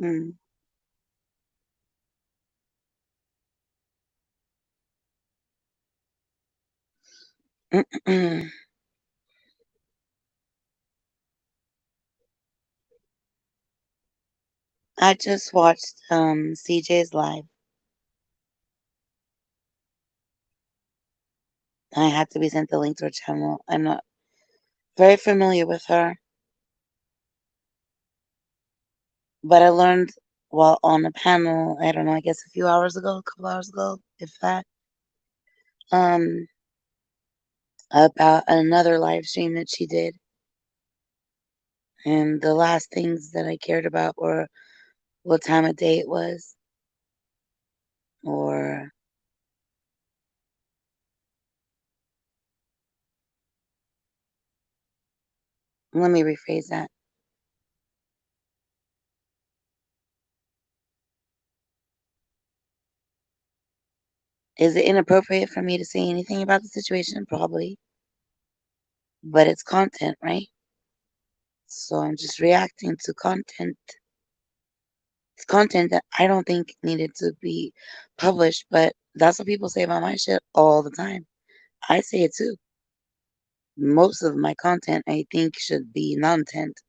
Mm. I just watched CJ's live. I had to be sent the link to her channel. I'm not very familiar with her, but I learned while on a panel, I don't know, I guess a few hours ago, a couple hours ago, if that, um, about another live stream that she did. And the last things that I cared about were what time of day it was, or let me rephrase that. Is it inappropriate for me to say anything about the situation? Probably, but it's content, right? So I'm just reacting to content. It's content that I don't think needed to be published, but that's what people say about my shit all the time. I say it too. Most of my content I think should be nontent.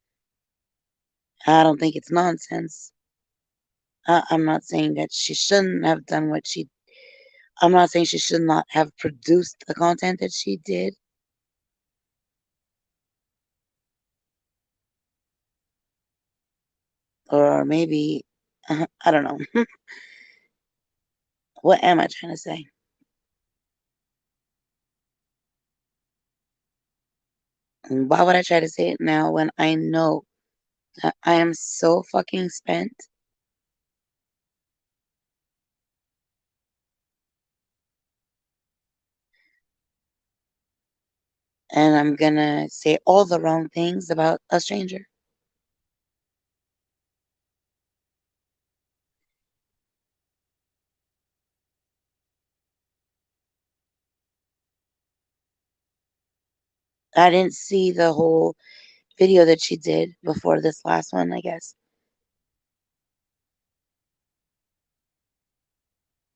I don't think it's nonsense. I'm not saying that she shouldn't have done what she. I'm not saying she should not have produced the content that she did, or maybe I don't know. What am I trying to say? And why would I try to say it now when I know that I am so fucking spent and I'm gonna say all the wrong things about a stranger? I didn't see the whole video that she did before this last one, I guess.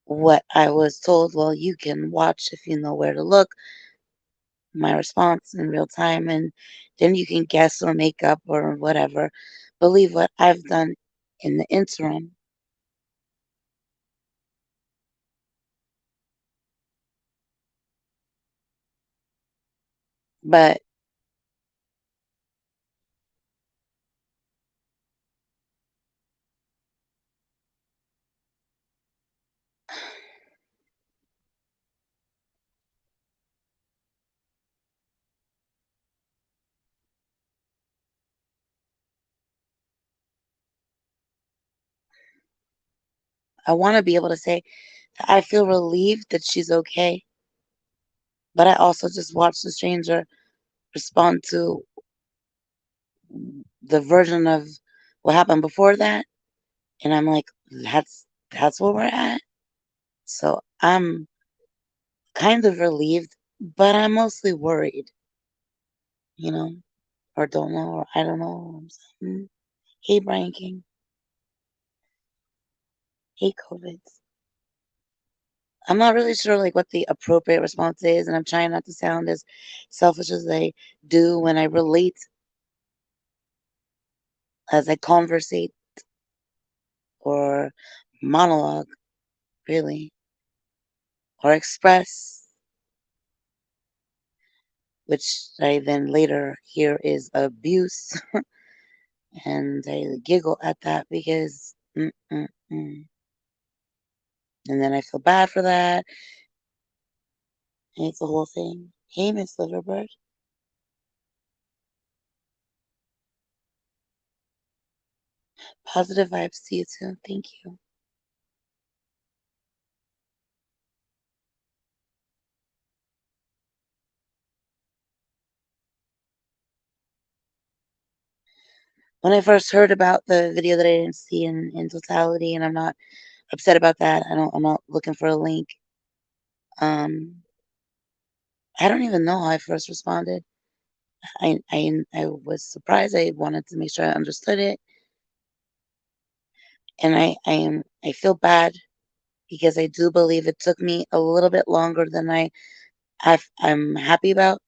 What I was told, well, you can watch if you know where to look, my response in real time, and then you can guess or make up or whatever. Believe what I've done in the interim. But I want to be able to say that I feel relieved that she's okay. But I also just watched the stranger respond to the version of what happened before that. And I'm like, that's where we're at. So I'm kind of relieved, but I'm mostly worried, you know, or don't know, or I don't know. Hey, Brian King. Hey, COVID. I'm not really sure like what the appropriate response is, and I'm trying not to sound as selfish as I do when I relate, as I conversate or monologue, really, or express, which I then later hear is abuse, and I giggle at that because, and then I feel bad for that, and it's the whole thing. Hey, Miss Liverbird. Positive vibes to you too. Thank you. When I first heard about the video that I didn't see in totality, and I'm not upset about that. I'm not looking for a link. Um, I don't even know how I first responded. I was surprised. I wanted to make sure I understood it. And I feel bad because I do believe it took me a little bit longer than I'm happy about,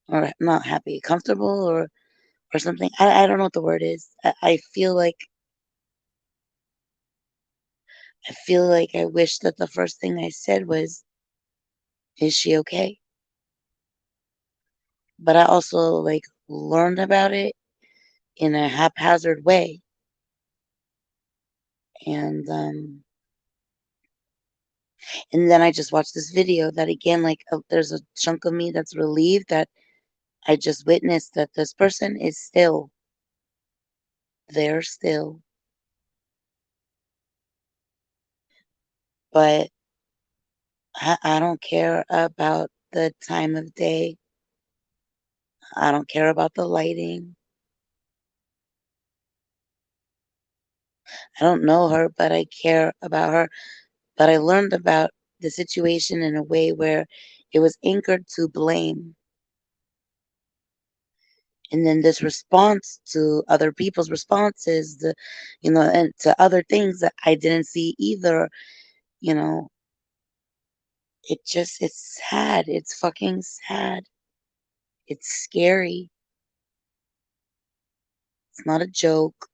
or not happy, comfortable, or something. I don't know what the word is. I feel like I wish that the first thing I said was, "Is she okay?" But I also, like, learned about it in a haphazard way, and, and then I just watched this video that again, like, there's a chunk of me that's relieved that I just witnessed that this person is still there still, but I don't care about the time of day. I don't care about the lighting. I don't know her, but I care about her. But I learned about the situation in a way where it was anchored to blame. And then this response to other people's responses, and to other things that I didn't see either, you know, it's sad. It's fucking sad. It's scary. It's not a joke.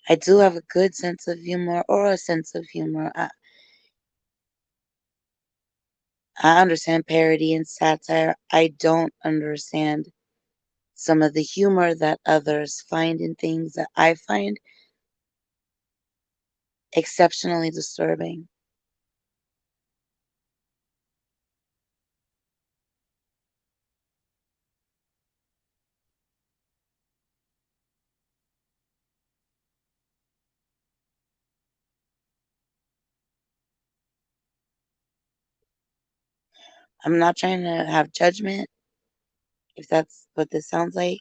I do have a good sense of humor or a sense of humor. I understand parody and satire. I don't understand some of the humor that others find in things that I find exceptionally disturbing. I'm not trying to have judgment, if that's what this sounds like.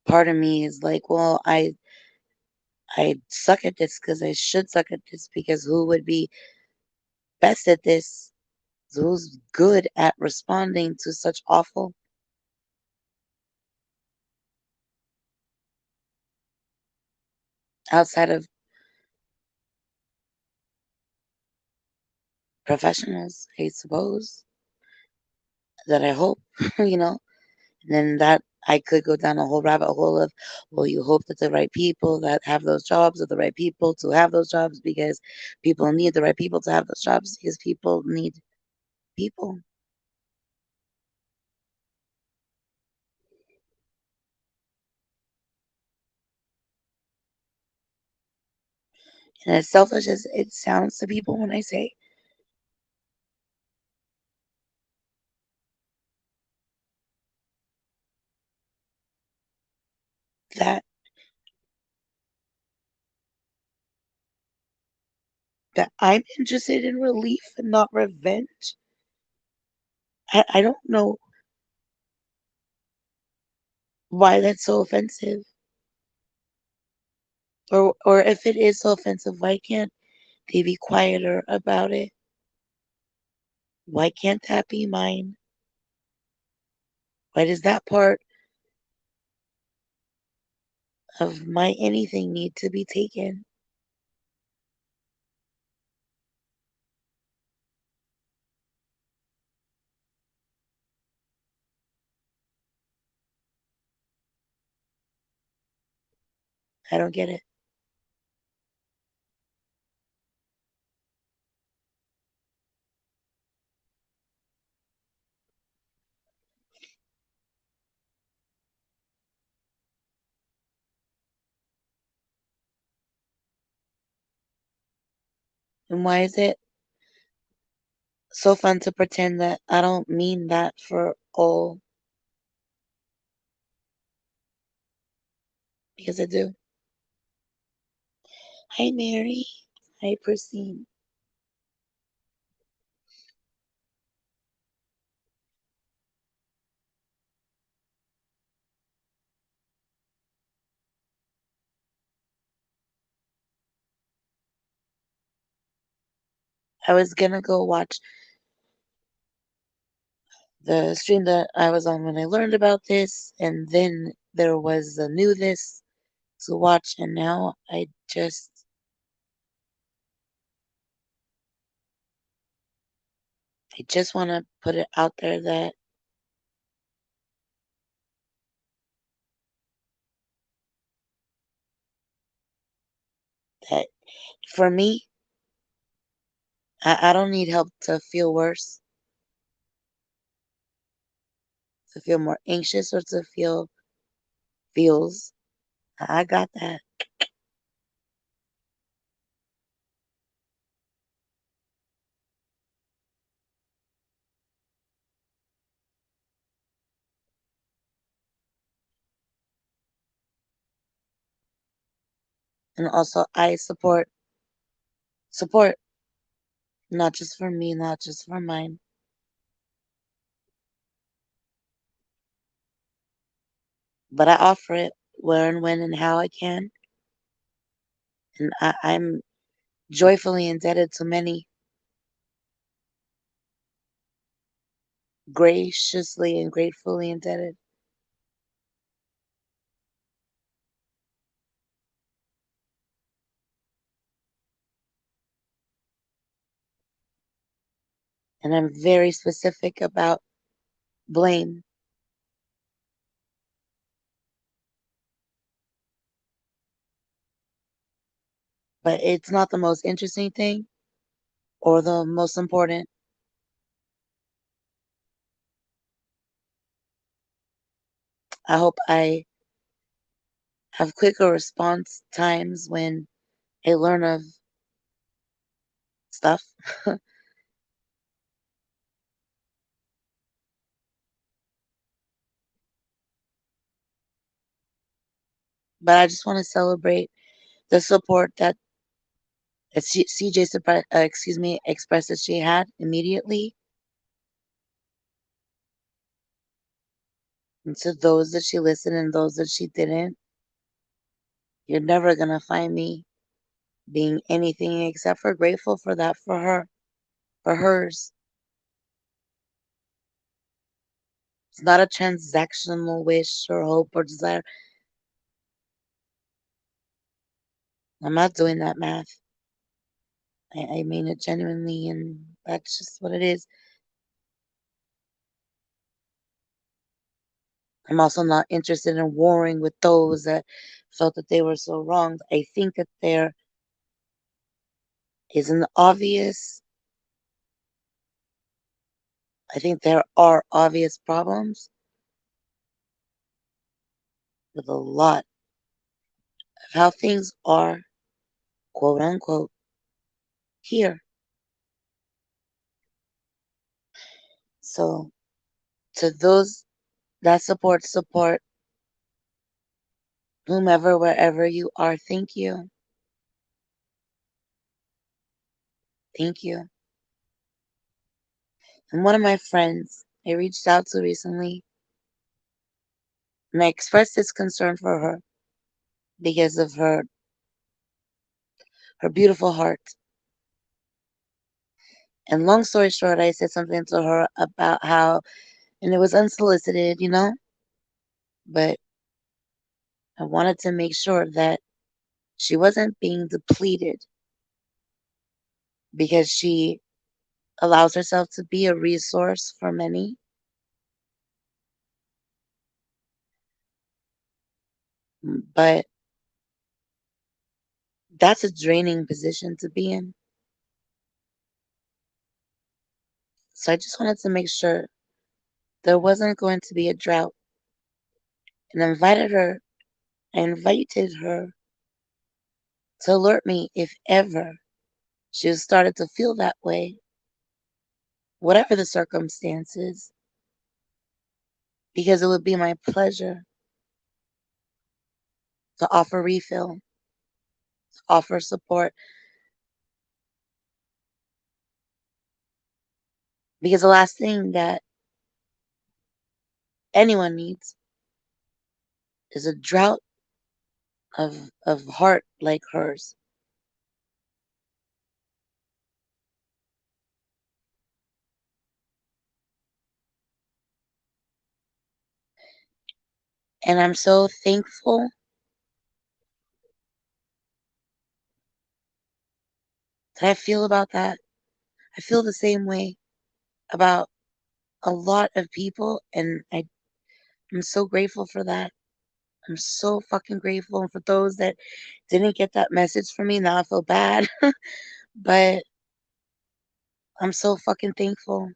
Part of me is like, well, I suck at this because I should suck at this because who would be best at this? Who's good at responding to such awful outside of professionals, I suppose, that I hope, you know? And then that I could go down a whole rabbit hole of, well, you hope that the right people that have those jobs are the right people to have those jobs because people need the right people to have those jobs because people need people. And as selfish as it sounds to people when I say that, that I'm interested in relief and not revenge, I don't know why that's so offensive. Or if it is so offensive, why can't they be quieter about it? Why can't that be mine? Why does that part of my anything need to be taken? I don't get it. And why is it so fun to pretend that I don't mean that for all? Because I do. Hi, Mary. Hi, Pristine. I was gonna go watch the stream that I was on when I learned about this, and then there was a new this to watch, and now I just want to put it out there that for me, I don't need help to feel worse, to feel more anxious, or to feel feels. I got that. And also, I support, not just for me, not just for mine, but I offer it where and when and how I can. And I'm joyfully indebted to many, graciously and gratefully indebted. And I'm very specific about blame. But it's not the most interesting thing or the most important. I hope I have quicker response times when I learn of stuff. But I just want to celebrate the support that CJ expressed that she had immediately, and to those that she listened and those that she didn't. You're never gonna find me being anything except for grateful for that, for her, for hers. It's not a transactional wish or hope or desire. I'm not doing that math. I mean it genuinely, and that's just what it is. I'm also not interested in warring with those that felt that they were so wronged. I think that there is an obvious, I think there are obvious problems with a lot of how things are, quote unquote, here. So to those that support whomever, wherever you are, thank you. Thank you. And one of my friends I reached out to recently, and I expressed this concern for her because of her beautiful heart. And long story short, I said something to her about how, and it was unsolicited, but I wanted to make sure that she wasn't being depleted because she allows herself to be a resource for many. But that's a draining position to be in. So I just wanted to make sure there wasn't going to be a drought, and I invited her to alert me if ever she started to feel that way, whatever the circumstances, because it would be my pleasure to offer refill, to offer support. Because the last thing that anyone needs is a drought of heart like hers. And I'm so thankful that I feel about that. I feel the same way about a lot of people, and I'm so grateful for that. I'm so fucking grateful. And for those that didn't get that message from me, now I feel bad. But I'm so fucking thankful.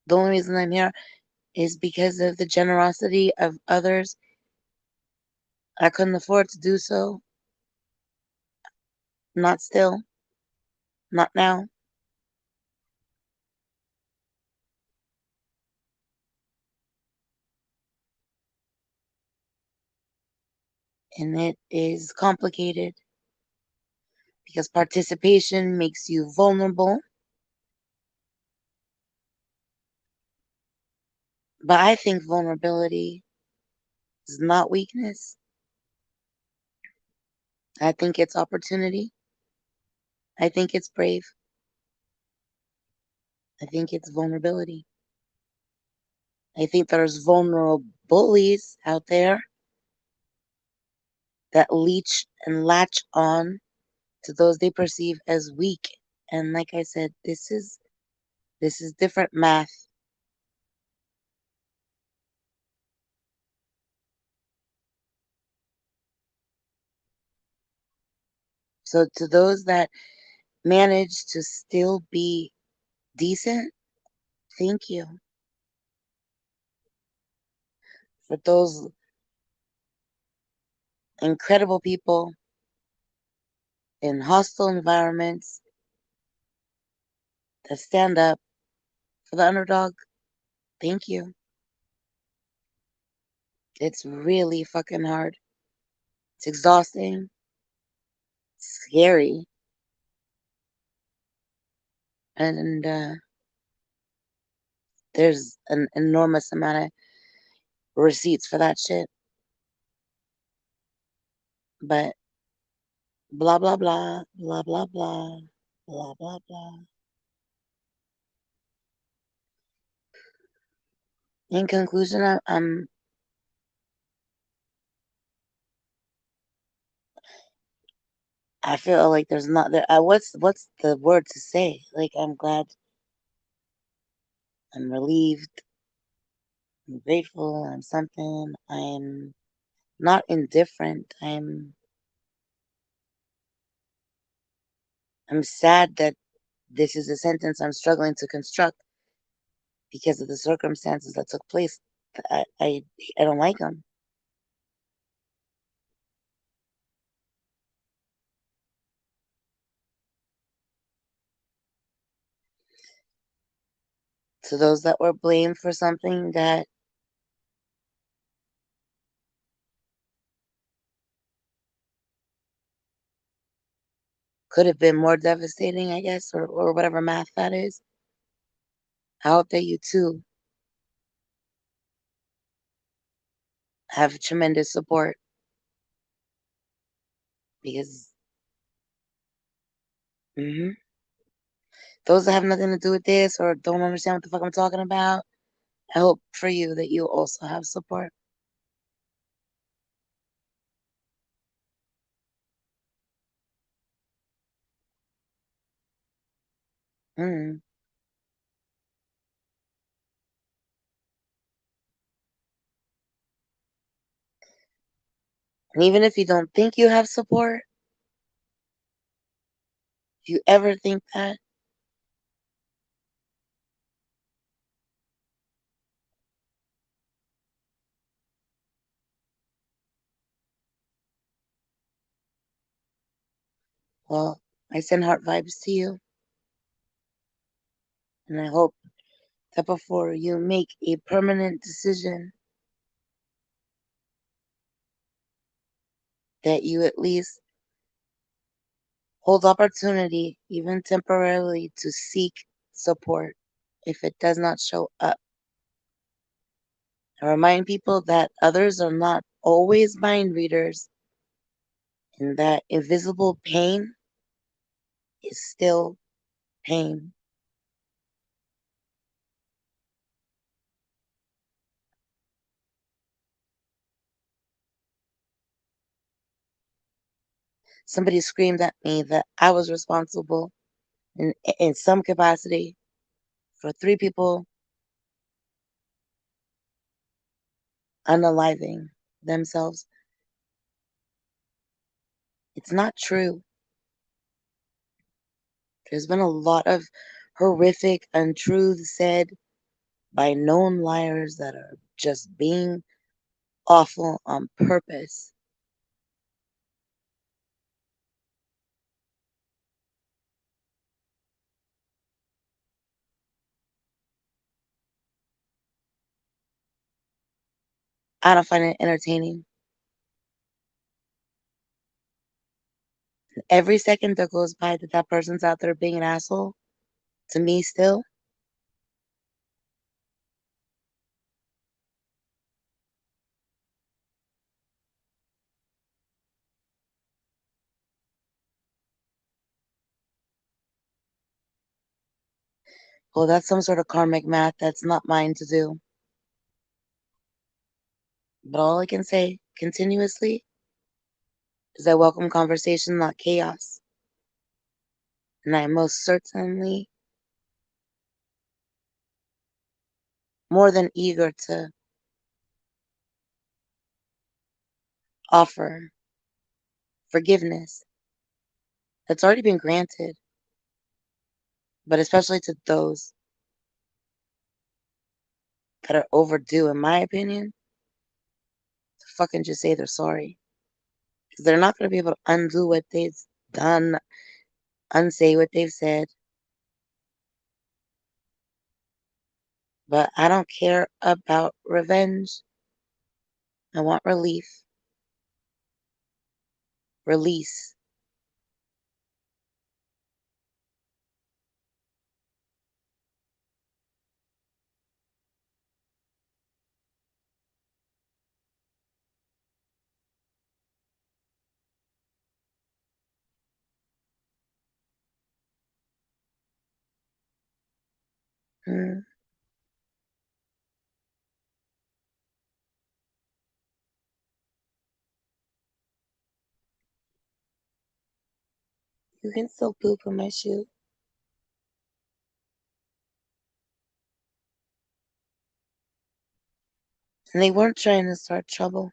The only reason I'm here is because of the generosity of others. I couldn't afford to do so. Not still. Not now. And it is complicated because participation makes you vulnerable. But I think vulnerability is not weakness. I think it's opportunity. I think it's brave. I think it's vulnerability. I think there's vulnerable bullies out there that leech and latch on to those they perceive as weak. And like I said, this is different math. So to those that manage to still be decent, thank you. For those incredible people in hostile environments that stand up for the underdog, thank you. It's really fucking hard. It's exhausting, scary, and there's an enormous amount of receipts for that shit. But blah blah blah blah blah blah blah blah blah. In conclusion, I feel like there's not there. What's the word to say? Like I'm glad, I'm relieved, I'm grateful, I'm something. I'm not indifferent. I'm sad that this is a sentence I'm struggling to construct because of the circumstances that took place. I don't like them. To those that were blamed for something that could have been more devastating, I guess, or whatever math that is. I hope that you too have tremendous support because hmm those that have nothing to do with this or don't understand what the fuck I'm talking about, I hope for you that you also have support. Mm. And even if you don't think you have support, if you ever think that, well, I send heart vibes to you, and I hope that before you make a permanent decision, that you at least hold opportunity, even temporarily, to seek support if it does not show up. I remind people that others are not always mind readers and that invisible pain is still pain. Somebody screamed at me that I was responsible in some capacity for 3 people unaliving themselves. It's not true. There's been a lot of horrific untruths said by known liars that are just being awful on purpose. I don't find it entertaining. Every second that goes by that that person's out there being an asshole, to me still, well, that's some sort of karmic math that's not mine to do. But all I can say continuously is I welcome conversation, not chaos. And I am most certainly more than eager to offer forgiveness that's already been granted, but especially to those that are overdue, in my opinion, to fucking just say they're sorry. Because they're not going to be able to undo what they've done, unsay what they've said. But I don't care about revenge. I want relief, release. Mm. You can still poop in my shoe. And they weren't trying to start trouble.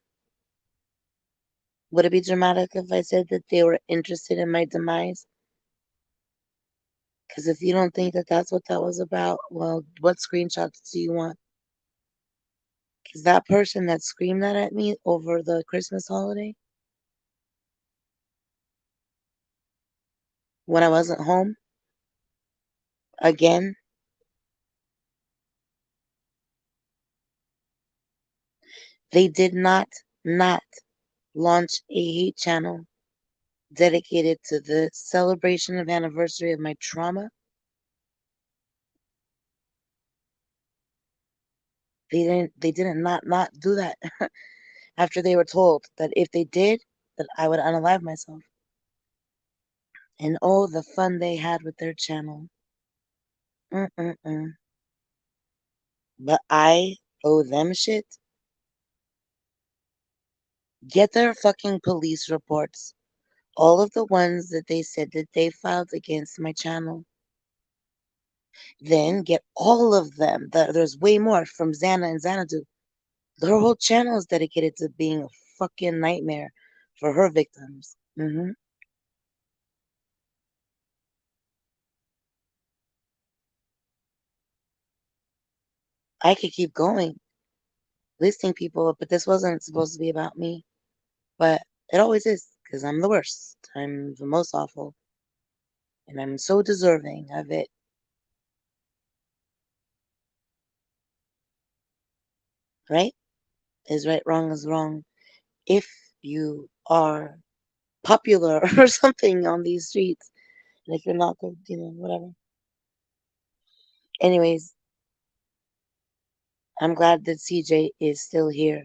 Would it be dramatic if I said that they were interested in my demise? Because if you don't think that that's what that was about, well, what screenshots do you want? Because that person that screamed that at me over the Christmas holiday when I wasn't home, again, they did not launch a hate channel dedicated to the celebration of anniversary of my trauma. They didn't not do that after they were told that if they did, that I would unalive myself. And oh, the fun they had with their channel. Mm-mm-mm. But I owe them shit. Get their fucking police reports. All of the ones that they said that they filed against my channel. Then get all of them. There's way more from Xana and Xanadu. Her whole channel is dedicated to being a fucking nightmare for her victims. I could keep going, listing people, but this wasn't supposed to be about me. But it always is, because I'm the worst. I'm the most awful. And I'm so deserving of it, right? Is right, wrong is wrong. If you are popular or something on these streets, and if you're not good, whatever. Anyways, I'm glad that CJ is still here.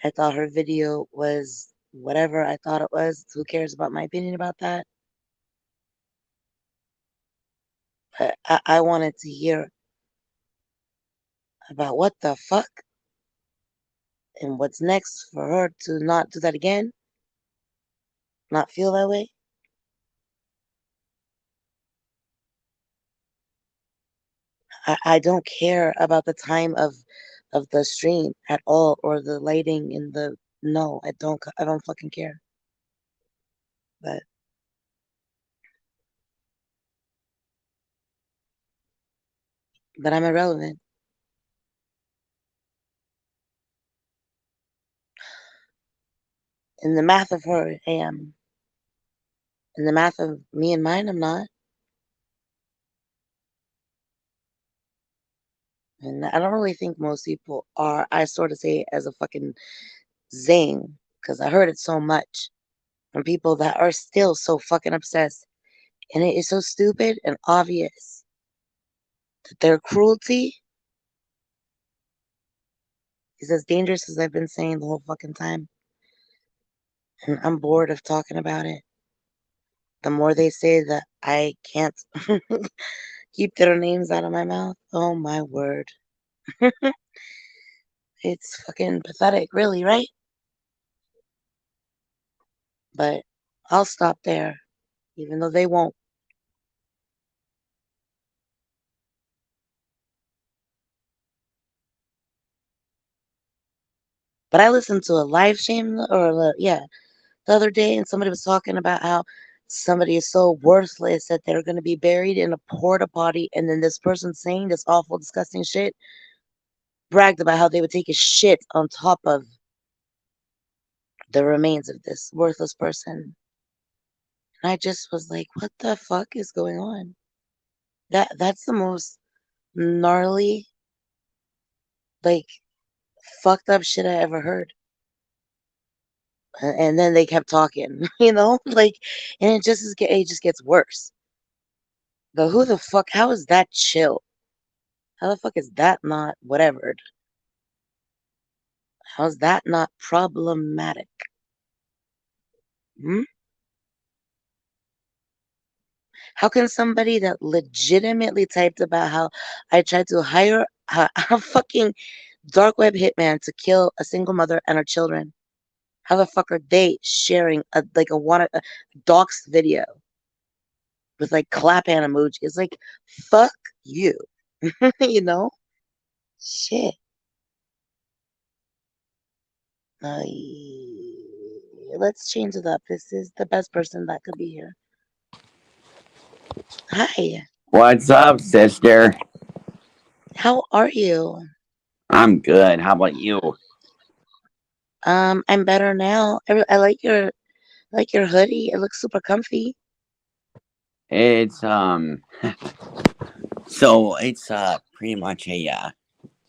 I thought her video was whatever I thought it was. Who cares about my opinion about that? But I wanted to hear about what the fuck and what's next for her to not do that again. not feel that way? I don't care about the time of the stream at all or the lighting in the no, I don't fucking care. But I'm irrelevant. In the math of her, I am. In the math of me and mine, I'm not. And I don't really think most people are. I sort of say it as a fucking zing because I heard it so much from people that are still so fucking obsessed. And it is so stupid and obvious that their cruelty is as dangerous as I've been saying the whole fucking time. And I'm bored of talking about it. The more they say that I can't keep their names out of my mouth, oh my word. It's fucking pathetic, really, right? But I'll stop there, even though they won't. But I listened to a live stream yeah, the other day, and somebody was talking about how somebody is so worthless that they're going to be buried in a porta potty, and then this person saying this awful, disgusting shit bragged about how they would take a shit on top of the remains of this worthless person. And I just was like, what the fuck is going on? That's the most gnarly, like fucked up shit I ever heard. And then they kept talking, like, and it just gets worse. But who the fuck? How is that chill? How the fuck is that not whatever? How's that not problematic? Hmm? How can somebody that legitimately typed about how I tried to hire a fucking dark web hitman to kill a single mother and her children? How the fuck are they sharing a doxed video with like clap hand emoji? It's like fuck you, you know? Shit. Uh, let's change it up. This is the best person that could be here. Hi. What's up, sister? How are you? I'm good. How about you? I'm better now. I like your hoodie. It looks super comfy. It's so it's pretty much a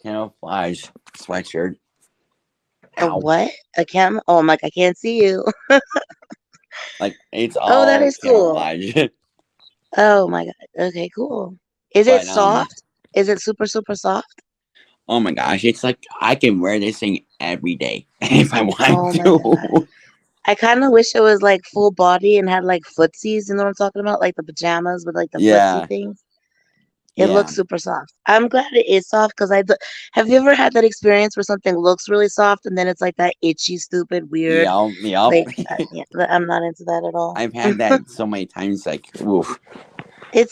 camouflage sweatshirt. A Ow! what? A cam? Oh, I'm like I can't see you. Like it's Oh, that all is cool. camouflage. Oh my god. Okay, cool. Is it But soft? Is it super super soft? oh my gosh, it's like I can wear this thing every day if I want Oh my god. to. I kind of wish it was like full body and had like footsies. You know what I'm talking about? Like the pajamas with like the footsie Yeah, things. It yeah, looks super soft. I'm glad it is soft because have you ever had that experience where something looks really soft and then it's like that itchy, stupid, weird? yep, yep. Like, yeah, I'm not into that at all. I've had that so many times. Like, oof.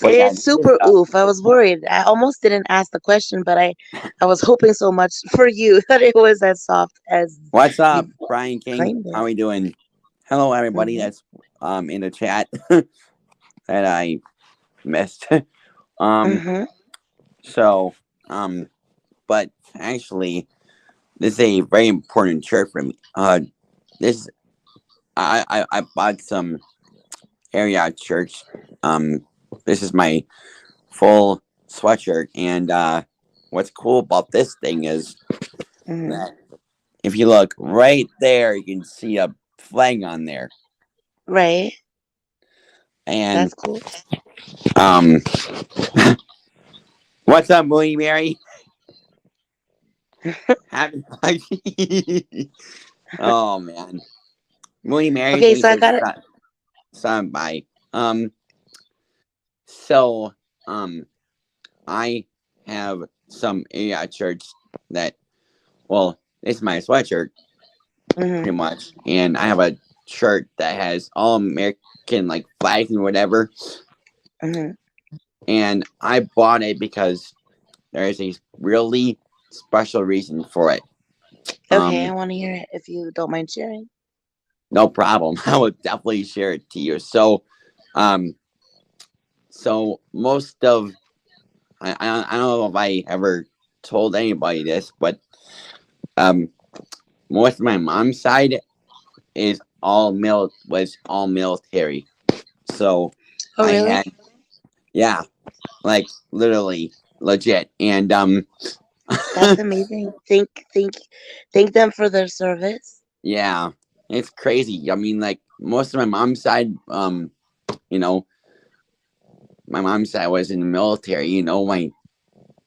But yeah, It's super oof. I was worried. I almost didn't ask the question, but I was hoping so much for you that it was as soft as what's up, you Brian King? claimed How it. we doing? Hello, everybody. Hmm. That's in the chat that I missed. um, Hmm. so but actually, this is a very important shirt for me. This I bought some area shirts. Um, this is my full sweatshirt, and what's cool about this thing is Hmm. that if you look right there, you can see a flag on there, Right. and That's cool. um, what's up, Moody Mary? Happy Oh man, Moody Mary, Okay, thanks so I for got it. stopping by. So um, I have some area shirts that, well, it's my sweatshirt Hmm. pretty much, and I have a shirt that has all American like flags and whatever. Hmm. And I bought it because there is a really special reason for it. Okay, I Um, want to hear it if you don't mind sharing. no problem. I will definitely share it to you. Um, so most of I don't know if I ever told anybody this, but um, most of my mom's side is all military. So Oh, I really? had yeah, like literally legit, and That's amazing. Thank them for their service. yeah, it's crazy. I mean, like most of my mom's side, you know, my mom's side was in the military. You know, my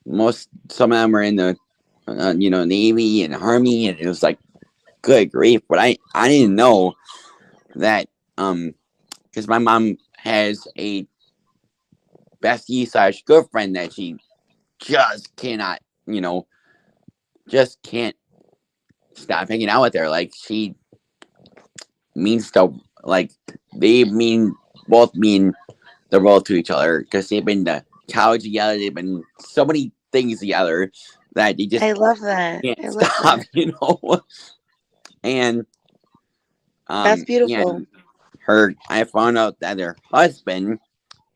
most some of them are in the Navy and Army, and it was like good grief. But I didn't know that because my mom has a bestie slash girlfriend that she just cannot just can't stop hanging out with her. Like she means to like they mean both mean the world to each other because they've been to college together. They've been so many things together that they just I love that. can't I love stop. that. And That's yeah, beautiful. her I found out that her husband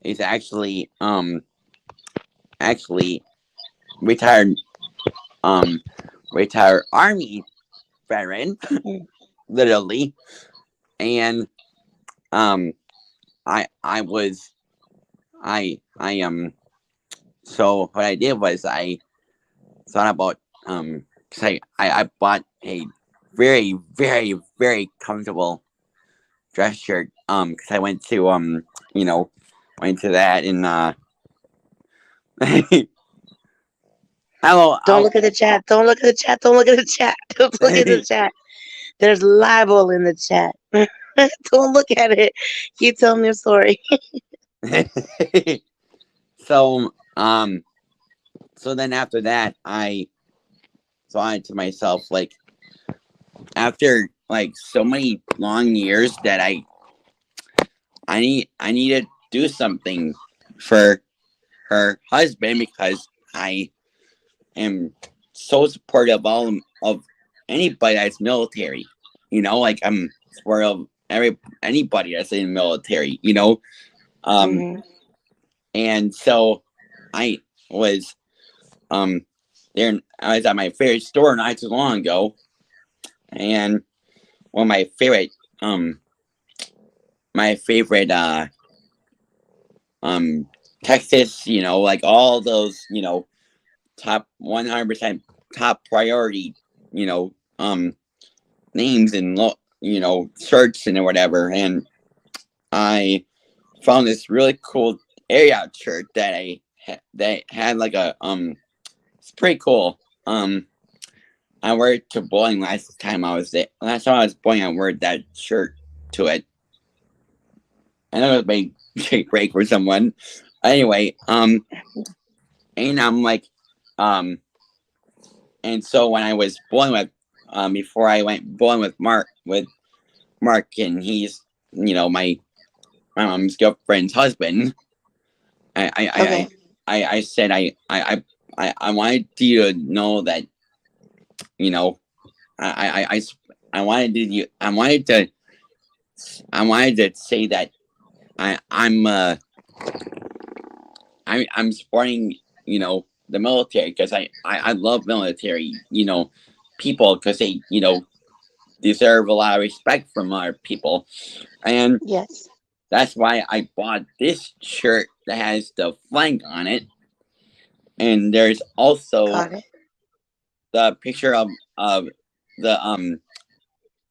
is actually retired um retired army veteran, Mm. literally. And um I was I so what I did was I thought about cause I bought a very very comfortable dress shirt because I went to you know went to that and hello Don't look at the chat. Don't look at the chat. Don't look at the chat. Don't look at the chat. There's libel in the chat. Don't look at it. You tell me your story. so so then after that I thought to myself like after like so many long years that I need to do something for her husband because I am so supportive of all of anybody that's military. Like I'm supportive of anybody that's in the military. Um, Hmm. and so I was um there. I was at my favorite store not too long ago, and one of um my favorite um Texas, like all those, top 100% top priority, you know, names and shirts and whatever. And I found this really cool area shirt that that had like it's pretty cool. I wore it to bowling last time I was there. Last time I was bowling, I wore that shirt to it. I know it may take break for someone. Anyway, and I'm like, um, and so when I was bowling with, before I went bowling with Mark, and he's, my mom's girlfriend's husband. I, I, I, Okay. I, I said I wanted you to know that, you know, I wanted you, I wanted to say that I'm supporting, the military because I love military, people because they, deserve a lot of respect from our people. And Yes. that's why I bought this shirt that has the flag on it. And there's also Got it. the picture of the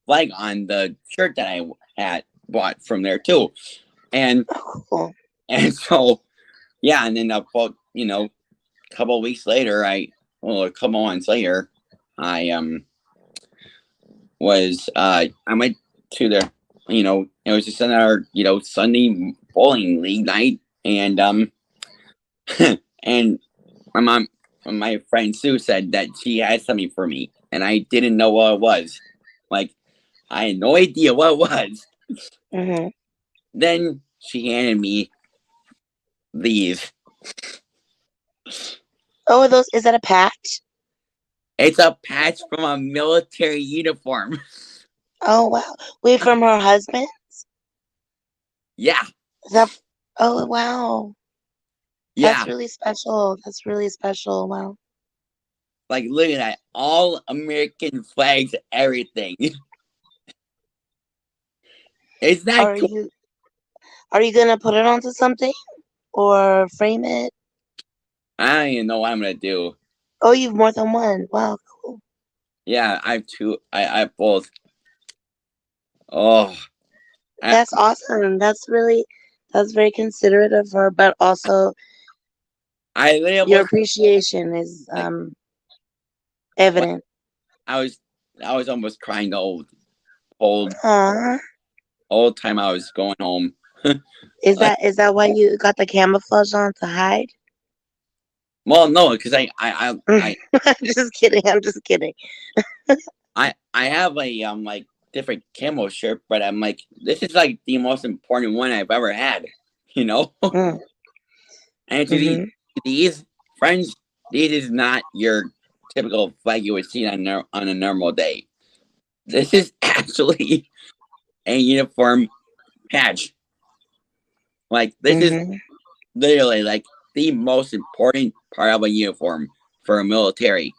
flag on the shirt that I had bought from there too. And Oh, cool. and so yeah, and then about a couple of weeks later, a couple months later, I I went to the it was just another Sunday bowling league night, and and my mom, my friend Sue said that she had something for me, and I didn't know what it was. Like I had no idea what it was. Mhm. Then she handed me these. Oh, are those? Is that a patch? It's a patch from a military uniform. Oh wow. Wait, from her husband? Yeah, Is that? Oh wow. That's yeah. really special. That's really special. Wow. Like, look at that. All American flags, everything. Is that Are cool? you are you gonna put it onto something or frame it? I don't even know what I'm gonna do. Oh, you've more than one. Wow, cool. Yeah, I have two. I have both. Oh, I, That's awesome. That's very considerate of her, but also I literally your almost appreciation is like what evident. I was. I was almost crying the whole Aw. whole time I was going home. Like, Is that why you got the camouflage on to hide? well, no, because I'm just kidding. I'm just kidding. I have a like different camo shirt, but I'm like, this is like the most important one I've ever had. You know. Mm, And hmm these friends, this is not your typical flag you would see on a normal day. This is actually a uniform patch. Like, this is hmm literally like the most important part of a uniform for a military.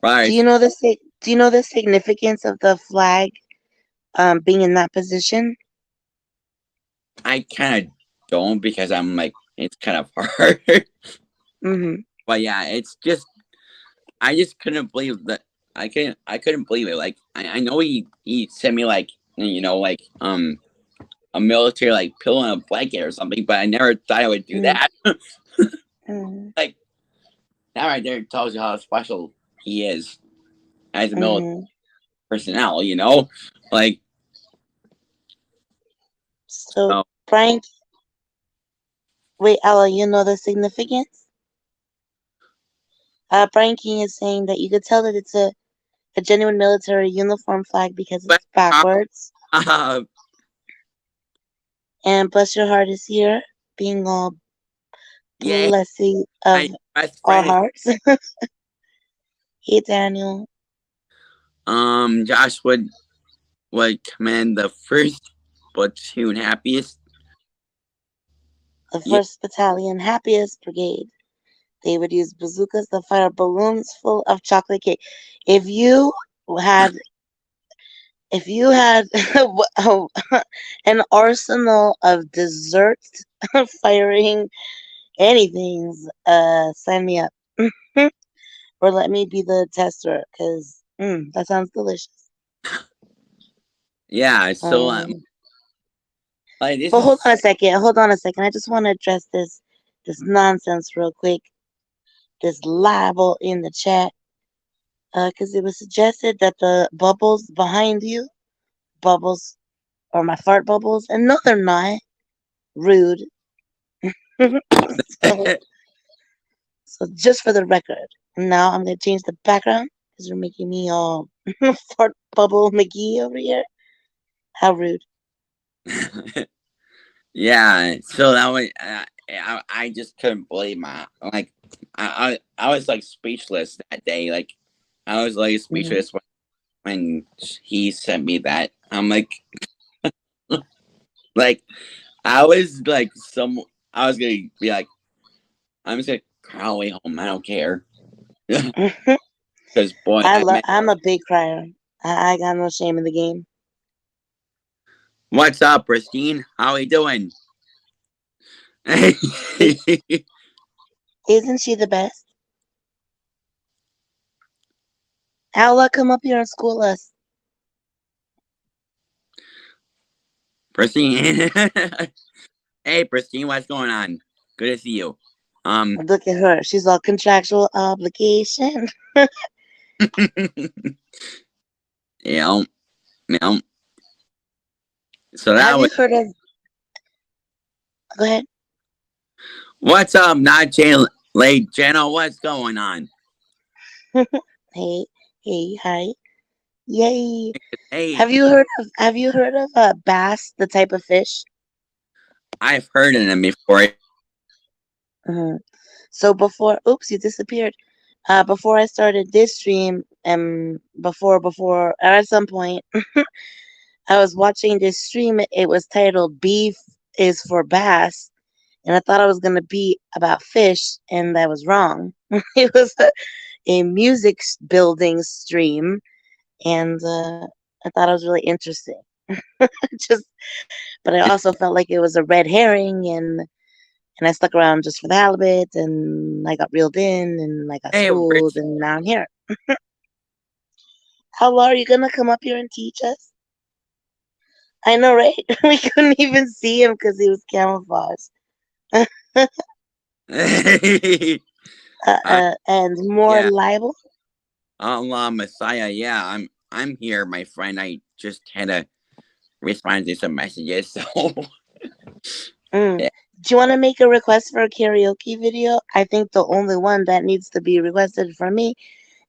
Do Right? you know do you know the significance of the flag being in that position? I kind of don't because I'm like, it's kind of hard. Hmm But yeah, it's just, I just couldn't believe that. I couldn't believe it. Like, I know he sent me like, like a military like pillow and a blanket or something, but I never thought I would do hmm that. hmm Like, that right there tells you how special he is as a military hmm personnel. You know, like, So, oh, Frank, wait, Ella, you know the significance? Brian King is saying that you could tell that it's a genuine military uniform flag because but it's backwards. uh, And bless your heart is here, being all yeah, blessing of my best our friend is hearts. Hey, Daniel, Josh would command the first platoon happiest. the Yeah, 1st Battalion Happiest Brigade. They would use bazookas to fire balloons full of chocolate cake. If you had, if you had an arsenal of dessert firing anything, sign me up. Or let me be the tester, because that sounds delicious. yeah. So Um, like this but hold on a is second. Hold on a second. I just want to address this nonsense real quick. This libel in the chat, because it was suggested that the bubbles behind you, bubbles, are my fart bubbles, and no, they're not. Rude. so, so just for the record, now I'm gonna change the background because you're making me all fart bubble McGee over here. How rude. yeah. So that was I just couldn't believe my like I was like speechless that day. Like, I was like Mhm. speechless when he sent me that. I'm like I was like I was gonna be like, I'm just gonna cry all the way home. I don't care. Because boy, that meant. I'm a big crier. I got no shame in the game. What's up, Christine? How we doing? I- Isn't she the best? Ella, come up here and school us. Christine. Hey, Christine, what's going on? Good to see you. Um, Look at her. She's all contractual obligation. yeah, yeah. So Have that you was heard of? Go ahead. what's up, not Jay Late Jenna. What's going on? Hey, hey, hi. Yay! Hey, Have you heard of bass, the type of fish? I've heard of them before. Mhm. So before, oops, you disappeared. Before I started this stream, and before at some point, I was watching this stream. It was titled "Beef is for Bass," and I thought I was gonna be about fish, and I was wrong. It was a music building stream, and I thought it was really interesting. Just, but I also felt like it was a red herring, and I stuck around just for the halibut, and I got reeled in, and I got Hey, schooled, Rich. and now I'm here. How long are you gonna come up here and teach us? I know, right? We couldn't even see him because he was camouflaged. uh, And more yeah, libel. Allah Messiah. Yeah, I'm here, my friend. I just had to respond to some messages. So Mm. yeah. Do you want to make a request for a karaoke video? I think the only one that needs to be requested from me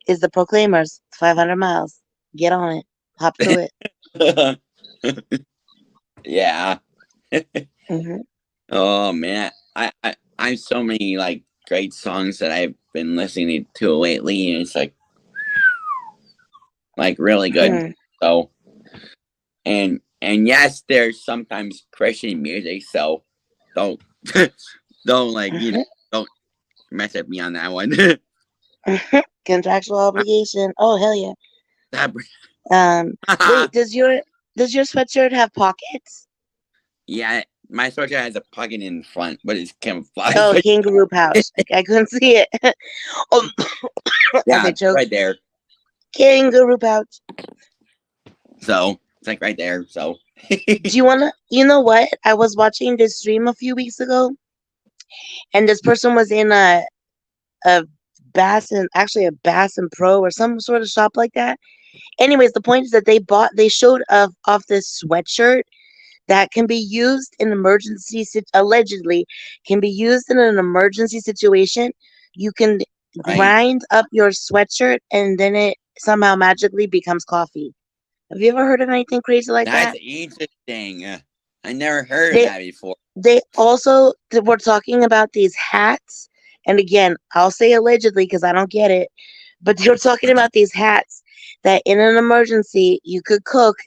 is the Proclaimers, 500 miles. Get on it. Hop to it. Yeah. Hmm. Oh man, I have so many like great songs that I've been listening to lately, and it's like really good. Mm. So and yes, there's sometimes Christian music, so don't don't Hmm. don't mess with me on that one. Contractual obligation. Oh, hell yeah. That- Um, wait, does your sweatshirt have pockets? yeah, my sweater has a pocket in front, but it's camouflage. Oh, But kangaroo pouch. I couldn't see it. Oh, as yeah, I it's choked. right there. Kangaroo pouch. So it's like right there. So Do you wanna? You know what? I was watching this stream a few weeks ago, and this person was in a Bass and actually a Bass and Pro or some sort of shop like that. Anyways, the point is that they showed off this sweatshirt that can be used in allegedly can be used in an emergency situation. You can right. grind up your sweatshirt and then it somehow magically becomes coffee. Have you ever heard of anything crazy like That's that? interesting. I never heard of They that before. they also were talking about these hats, and again, I'll say allegedly because I don't get it, but they were talking about these hats that in an emergency you could cook,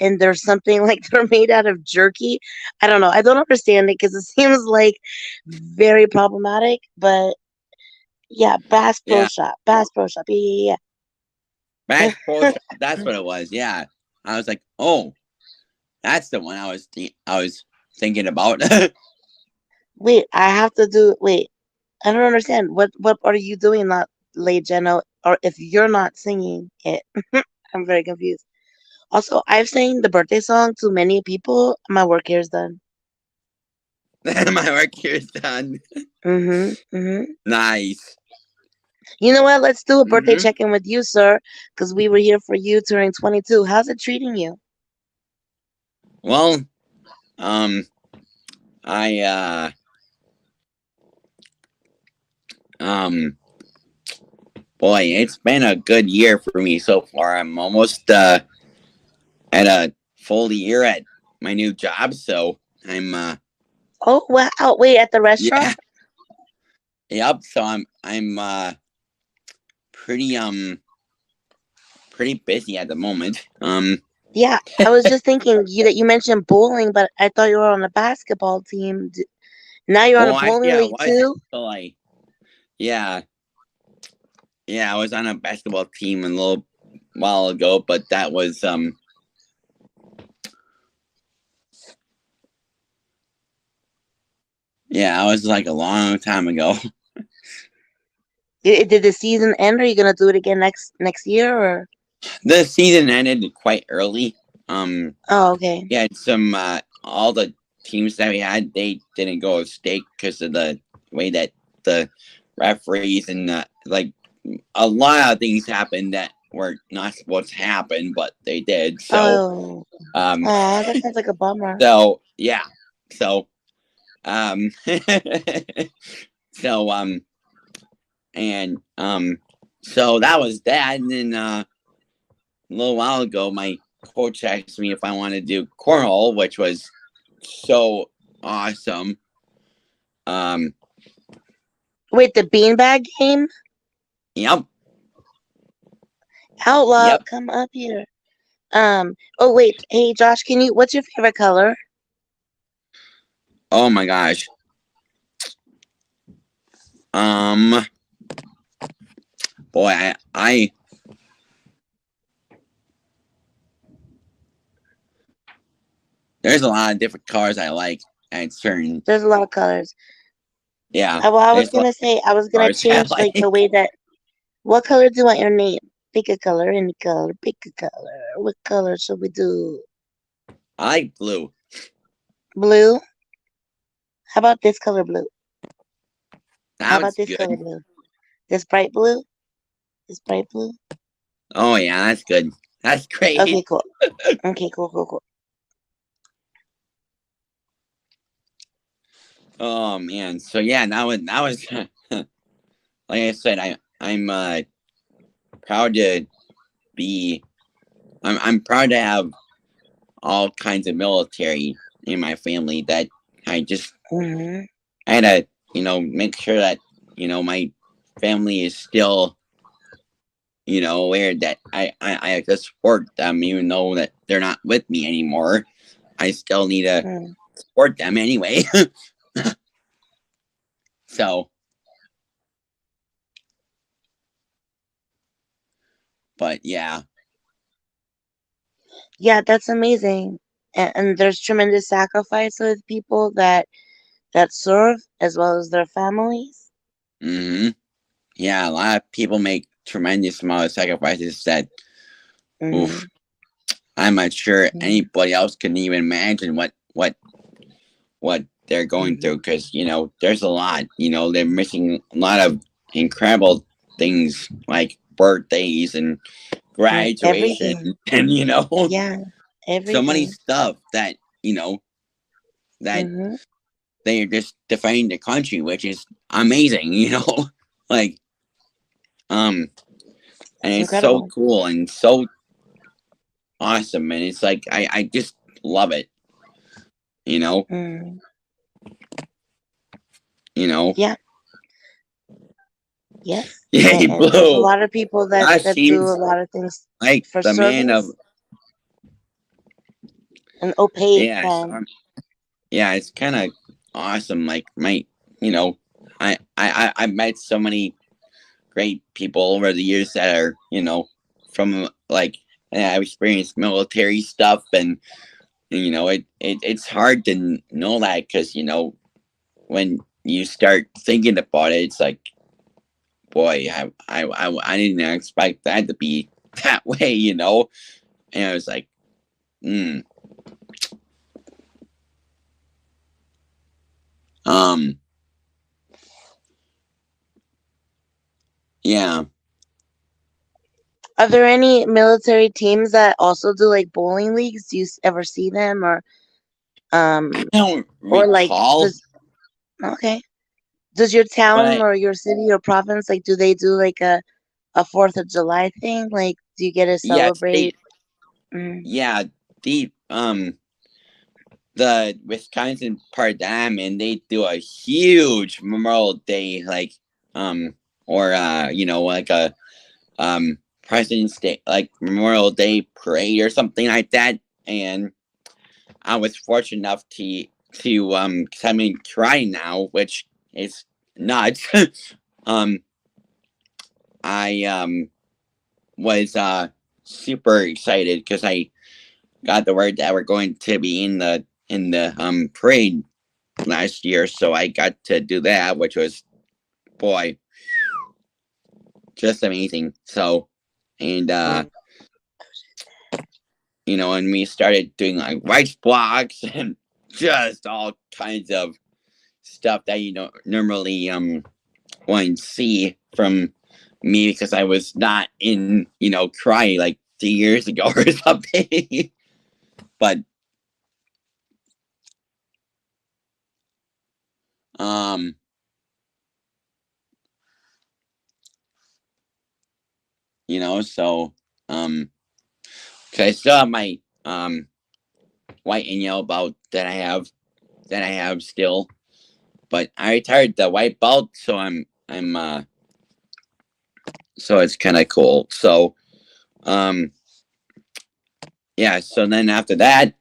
and there's something like they're made out of jerky. I don't know. I don't understand it because it seems like very problematic. But yeah, Yeah, Bass Pro Shop. Yeah, yeah, Bass Pro yeah. Shop. That's what it was. Yeah, I was like, oh, that's the one I was thinking about. Wait, I have to do. Wait, I don't understand. What are you doing, not late Jeno? Or if you're not singing it, I'm very confused. Also, I've sang the birthday song to many people. My work here is done. My work here is done. Mm-hmm. Mm-hmm. Nice. You know what? Let's do a birthday Hmm. check-in with you, sir, because we were here for you turning 22. How's it treating you? Well, um, I um, boy, it's been a good year for me so far. I'm almost at a full year at my new job, so I'm Oh, wow. Oh, wait, at the yeah, restaurant? yep. So I'm pretty pretty busy at the moment. Yeah, I was just thinking that you mentioned bowling, but I thought you were on a basketball team. Now you're on a Well, bowling actually, I league was too? until yeah, yeah, I was on a basketball team a little while ago, but that was yeah, I was like a long time ago. Did the season end? Are you gonna do it again next year or? The season ended quite early. Oh, okay. Yeah, some all the teams that we had they didn't go to stake because of the way that the referees and like a lot of things happened that were not supposed to happen, but they did. So Oh, um, oh, that sounds like a bummer. so yeah, so um, so and so that was that, and then little while ago, my coach asked me if I wanted to do cornhole, which was so awesome. Um, Wait, the beanbag game? yep, Outlaw, yep. come up here. Oh wait, hey Josh, what's your favorite color? Oh my gosh. Um, boy, I there's a lot of different colors I like at certain. There's a lot of colors. Yeah, Well, I was there's a lot gonna say I was of gonna colors I change like the like. way that. What color do you want your name? Pick a color, any color. Pick a color. What color should we do? I like blue. Blue. How about this color blue? How That about was this color good. blue? This bright blue? This bright blue? Oh yeah, that's good. That's Okay, great. cool. Okay, cool, cool, cool. Oh man. So yeah, that was like I said, I'm proud to be. I'm proud to have all kinds of military in my family. That I just Mhm. I had to make sure that my family is still aware that I have to support them even though that they're not with me anymore. I still need to Mm. support them anyway. So, but yeah. Yeah, that's amazing. And there's tremendous sacrifice with people that serve as well as their families. Hmm. Yeah, a lot of people make tremendous amount of sacrifices that, oof, Mhm. I'm not sure Mhm. anybody else can even imagine what they're going through Mhm. because there's a lot. They're missing a lot of incredible things like birthdays and graduation Everything. and Yeah, so many everything. stuff that that Mhm. they're just defending the country, which is amazing. Like um, and It's it's so incredible. cool and so awesome, and it's like I just love it. You know, Mm. you know. Yeah. Yes. Yay, And there's a blue. lot of people that That that do a seems lot of things like for the man of service. An opaque yes. fan. Yeah, it's kind of awesome. Like you know, I've met so many great people over the years that are from like I've experienced military stuff and it's hard to know that because when you start thinking about it, it's like boy, I didn't expect that to be that way, and I was like, mm, um, yeah. Are there any military teams that also do like bowling leagues? Do you ever see them I um don't or like recall, does okay. Does your town but or your city or province like do they do like a 4th of July thing? Like do you get to yes, celebrate? Mm, yeah, the Wisconsin part that I'm in, they do a huge Memorial Day, like, or like a President's Day, like Memorial Day parade or something like that. And I was fortunate enough cause I'm in try now, which is nuts. um, I was super excited because I got the word that we're going to be in the parade last year, so I got to do that, which was boy, just amazing. So, and mm. and we started doing like rice blocks and just all kinds of stuff that you don't normally wouldn't see from me because I was not in cry like 2 years ago or something. But um so um 'Cause I still have my white and yellow belt that I have still, but I retired the white belt, so I'm so it's kind of cool. So um yeah, so then after that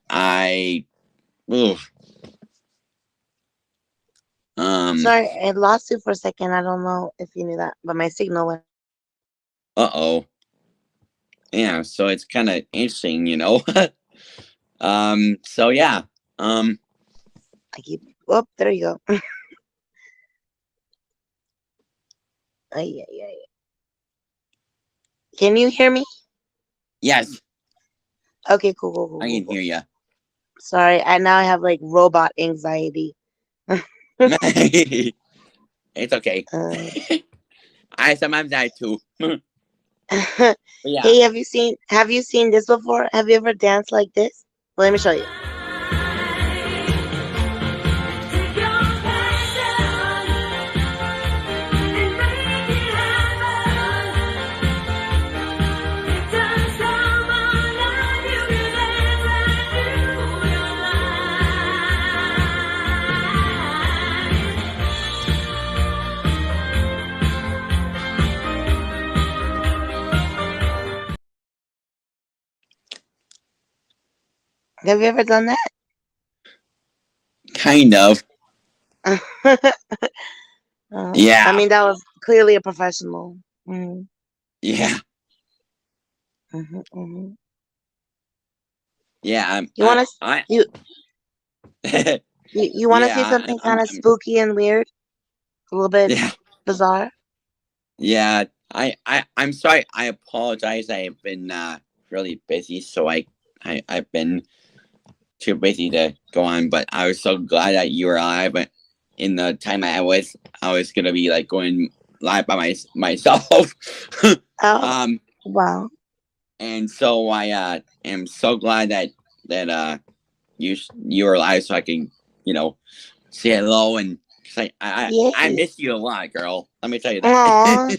oof, um Sorry, I lost you for a second. I don't know if you knew that, but my signal went. uh-oh. Yeah, so it's kind of interesting, you know. So yeah. Um I keep. Oh, there you go. Ay, ay, ay. Can you hear me? yes, Okay, cool, cool, cool, I cool, can cool. hear you. Sorry, I now have like robot anxiety. It's okay. Uh, I sometimes I too. But yeah. hey, have you seen this before? Have you ever danced like this? Well, let me show you. Have you ever done Kind of. that? I Yeah. mean, that was clearly a professional. Mm-hmm, Yeah. mm-hmm. Yeah. You want to you you want to see Yeah. something kind of spooky and weird, a little bit Yeah. bizarre? Yeah. I'm sorry. I apologize. I've been really busy, so I've been too busy to go on. But I was so glad that you were alive. But in the time I was gonna be like going live by myself. Oh, um, wow. and so I am so glad that you were alive, so I can you know say hello and say I Yay. miss you a lot, girl. Let me tell you that. Aw.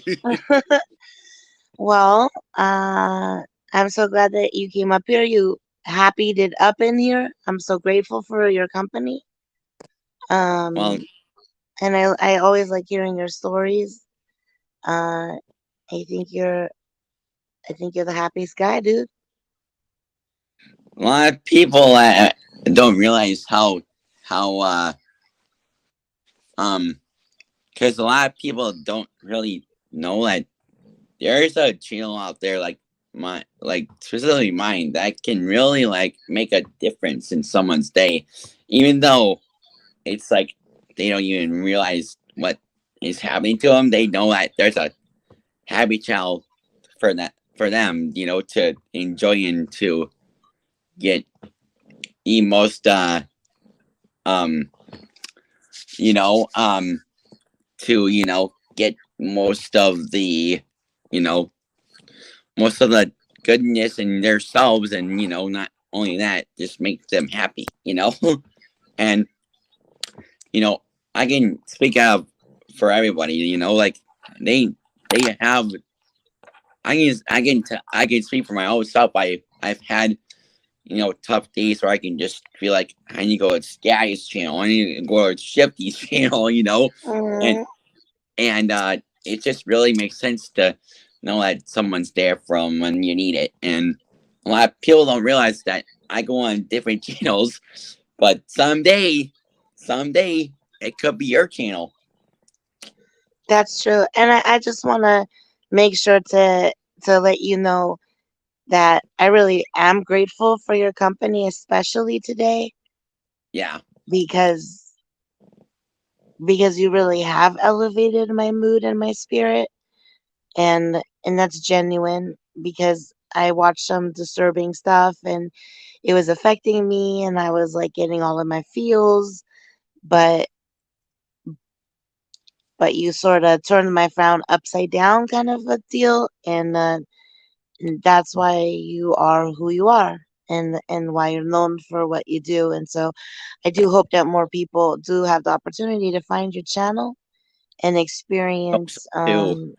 Well, I'm so glad that you came up here. You happy did up in here. I'm so grateful for your company. Well, Um, and I always like hearing your stories. Uh, I think you're I think you're the happiest guy, dude. a lot of people don't realize how um because a lot of people don't really know that there's a channel out there like my like specifically mine that can really like make a difference in someone's day, even though it's like they don't even realize what is happening to them. They know that there's a happy channel for them, to enjoy and to get the most um you know to get most of the you know most of the goodness in themselves, and not only that, just makes them happy, and you know I can speak out for everybody, like they they have I can speak for my own self. I've had tough days where I can just feel like I need to go to Scatty's channel, I need to go to Shifty's channel, and Mm, and it just really makes sense to know that someone's there from when you need it. And a lot of people don't realize that I go on different channels, but someday it could be your channel. that's true. And I just want to make sure to let you know that I really am grateful for your company, especially today, Yeah. because you really have elevated my mood and my spirit, and that's genuine because I watched some disturbing stuff and it was affecting me and I was like getting all of my feels, but you sort of turned my frown upside down kind of a deal, and that's why you are who you are, and why you're known for what you do. And so I do hope that more people do have the opportunity to find your channel and Hope so experience too.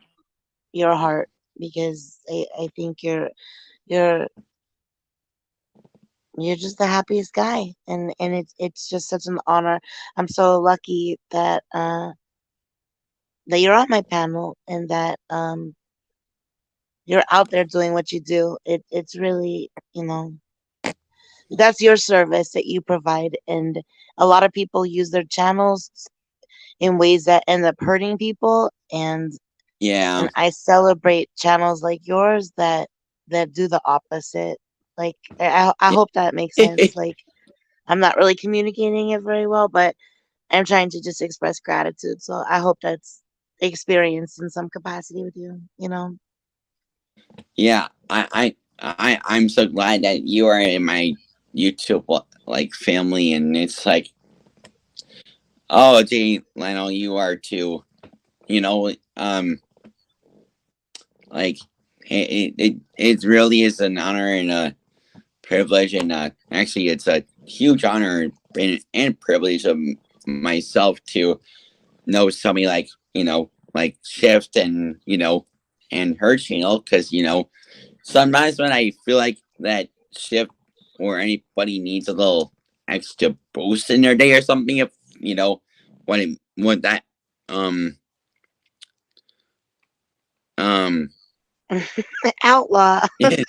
your heart, because I think you're you're just the happiest guy, and it's just such an honor. I'm so lucky that you're on my panel and that you're out there doing what you do. It's really, that's your service that you provide, and a lot of people use their channels in ways that end up hurting people, Yeah. and I celebrate channels like yours that do the opposite. Like I hope that makes sense. Like I'm not really communicating it very well, but I'm trying to just express gratitude. So I hope that's experienced in some capacity with you, you know. Yeah, I'm so glad that you are in my YouTube like family, and it's like, oh, gee, Lionel, you are too. You know, like it really is an honor and a privilege, and actually, it's a huge honor and privilege of myself to know somebody like like Shift and and her channel, because sometimes when I feel like that Shift or anybody needs a little extra boost in their day or something, if when that um um Outlaw. I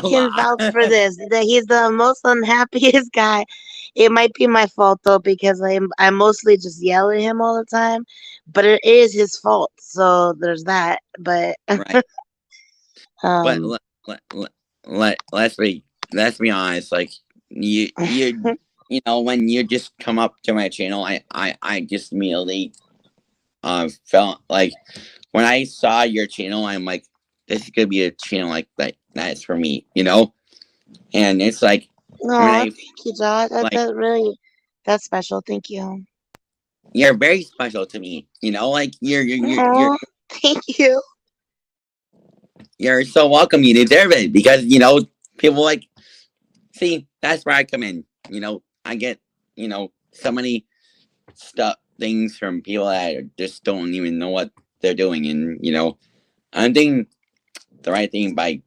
can outlaw. vouch for this. That he's the most unhappiest guy. It might be my fault though because I mostly just yell at him all the time, but it is his fault. So there's that. But Right, but um, let's be honest, like when you just come up to my channel, I just immediately felt like when I saw your channel, I'm like, this is gonna be a channel like that's for me, and it's like when no, I thank you, Josh. like That's special. Thank you. you're very special to me, like Oh, thank you. you're so welcome. You deserve it because people like see that's where I come in. I get so many stuff things from people that just don't even know what they're doing, and I'm doing the right thing by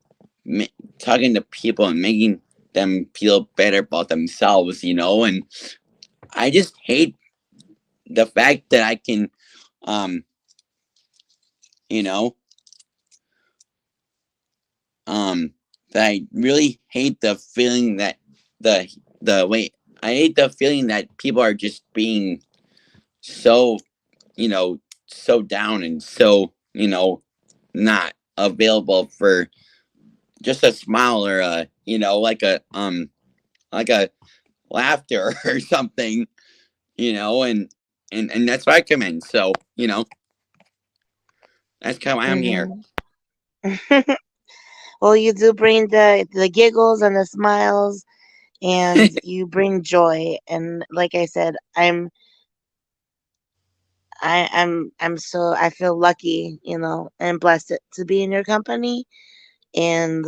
ma- talking to people and making them feel better about themselves, and I just hate the fact that I can, um, you know, that I really hate the feeling that the the way I hate the feeling that people are just being so, you know, so down and so, not available for just a smile or a, like a laughter or something, and that's what I come in. So, that's kind of why I'm here. Hmm. Well, you do bring the giggles and the smiles, and you bring joy. And like I said, I'm so I feel lucky, and blessed to be in your company, and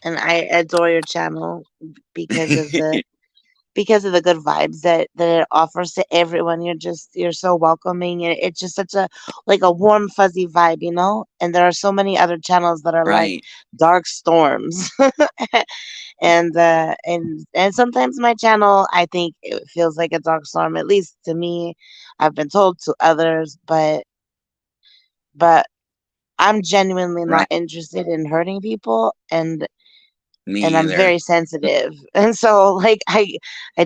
and I adore your channel because of the good vibes that it offers to everyone. You're so welcoming, and it's just such a like a warm fuzzy vibe, And there are so many other channels that are like Right, dark storms. And sometimes my channel, I think it feels like a dark storm, at least to me. I've been told to others, but I'm genuinely not right. interested in hurting people, Me and I'm either. very sensitive. And so like I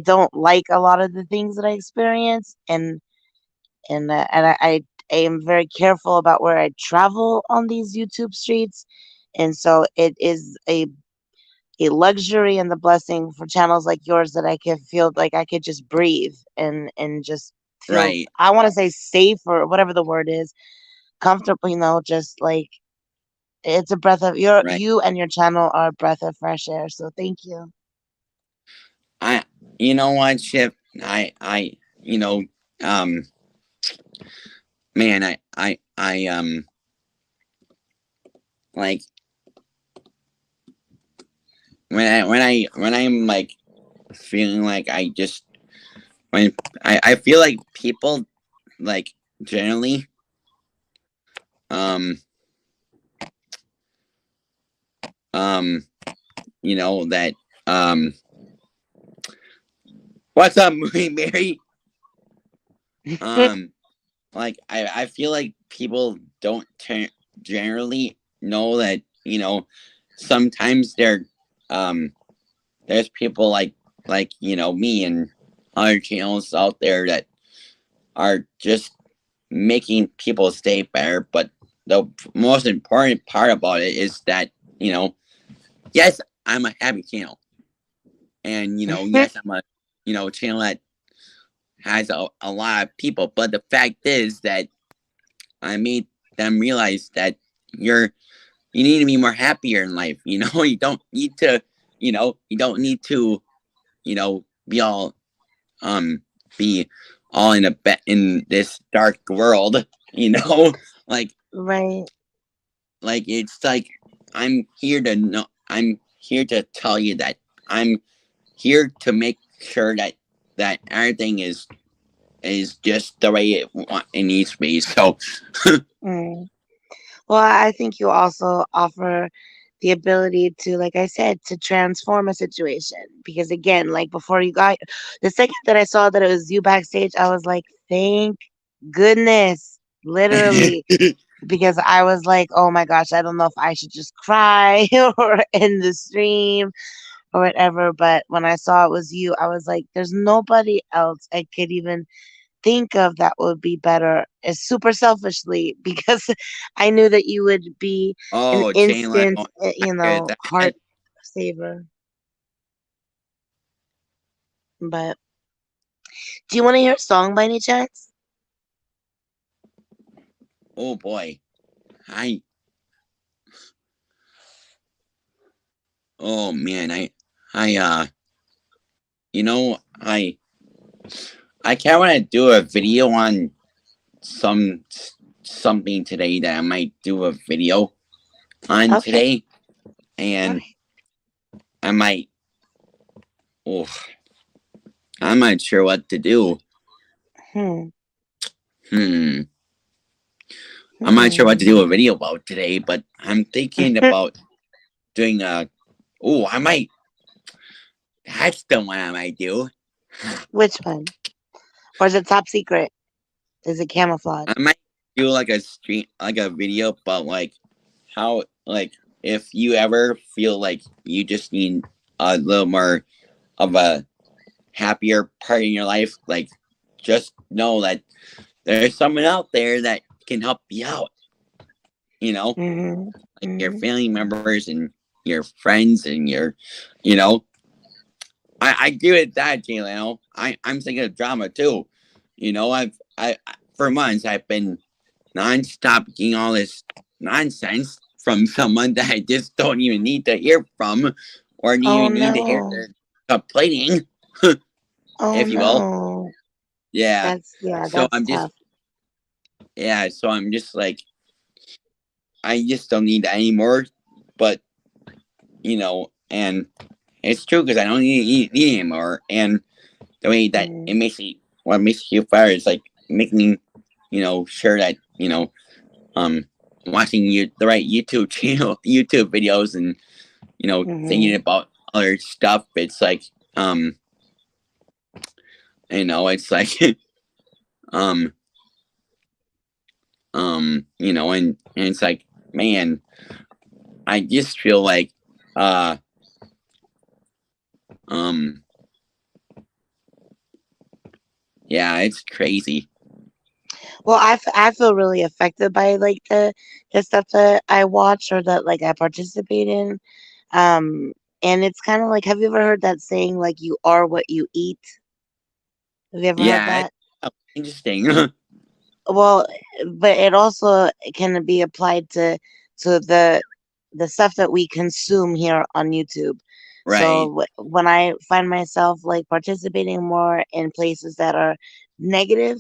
don't like a lot of the things that I experience, and I am very careful about where I travel on these YouTube streets. And so it is a luxury and the blessing for channels like yours that I can feel like I could just breathe and just feel, Right, I want to say safe or whatever the word is, comfortable, just like it's a breath of right. you and your channel are a breath of fresh air. So thank you. I, you know what, Chip? You know, um, man, like when I'm like feeling like when I feel like people like generally um um that um what's up, movie Mary? Um like I feel like people don't generally know that, sometimes um there's people like me and other channels out there that are just making people stay better. But the most important part about it is that, you know, yes, I'm a happy channel. And, yes, I'm a, channel that has a lot of people. But the fact is that I made them realize that you need to be more happier in life. You don't need to, you don't need to, be all, um, be all in this dark world, like, Right. it's like I'm here to tell you that I'm here to make sure that everything is just the way it needs to be. So Mm. Well, I think you also offer the ability to, like I said, to transform a situation. Because again, like before you got the second that I saw that it was you backstage, I was like, thank goodness. Literally. Because I was like, oh my gosh, I don't know if I should just cry or end the stream or whatever. But when I saw it was you, I was like, there's nobody else I could even think of that would be better. It's super selfishly because I knew that you would be an oh, Jane instant, Leno, I hear that. heart saver. But do you want to hear a song by any chance? Oh boy, I oh man, I you know I kind of want to do a video on some something today that I might do a video on Okay. today, All and right. I might. Oh, I'm not sure what to do. Hmm. Hmm. I'm not sure what to Hmm. do a video about today, but I'm thinking about doing a. Oh, I might. That's the one I might do. Which one? Or is it top secret? Is it camouflage? I might do like a stream, like a video about how, if you ever feel like you just need a little more of a happier part in your life, just know that there's someone out there that can help you out. You know, Hmm. like your Hmm. family members and your friends and you know. I agree with that, Jay Leno. I'm thinking of drama too. I for months I've been nonstop getting all this nonsense from someone that I just don't even need to hear from, or Oh even need to hear no. their complaining, Oh if you will. no. Yeah. Yeah, So that's I'm tough. just yeah. So I'm just like I just don't need that anymore. But and it's true because I don't need it anymore. And the way that Mm. it makes me, what makes you fire is like making sure that um watching the right YouTube channel, YouTube videos, and thinking Mhm. about other stuff. It's like it's like um and it's like, man, I just feel like uh um yeah, it's crazy. Well, I feel really affected by like the stuff that I watch or that like I participate in. Um, and it's kind of like, have you ever heard that saying like you are what you eat? Have you ever heard Yeah, it's that? interesting. Well, but it also can be applied to the stuff that we consume here on YouTube. Right. So when I find myself like participating more in places that are negative,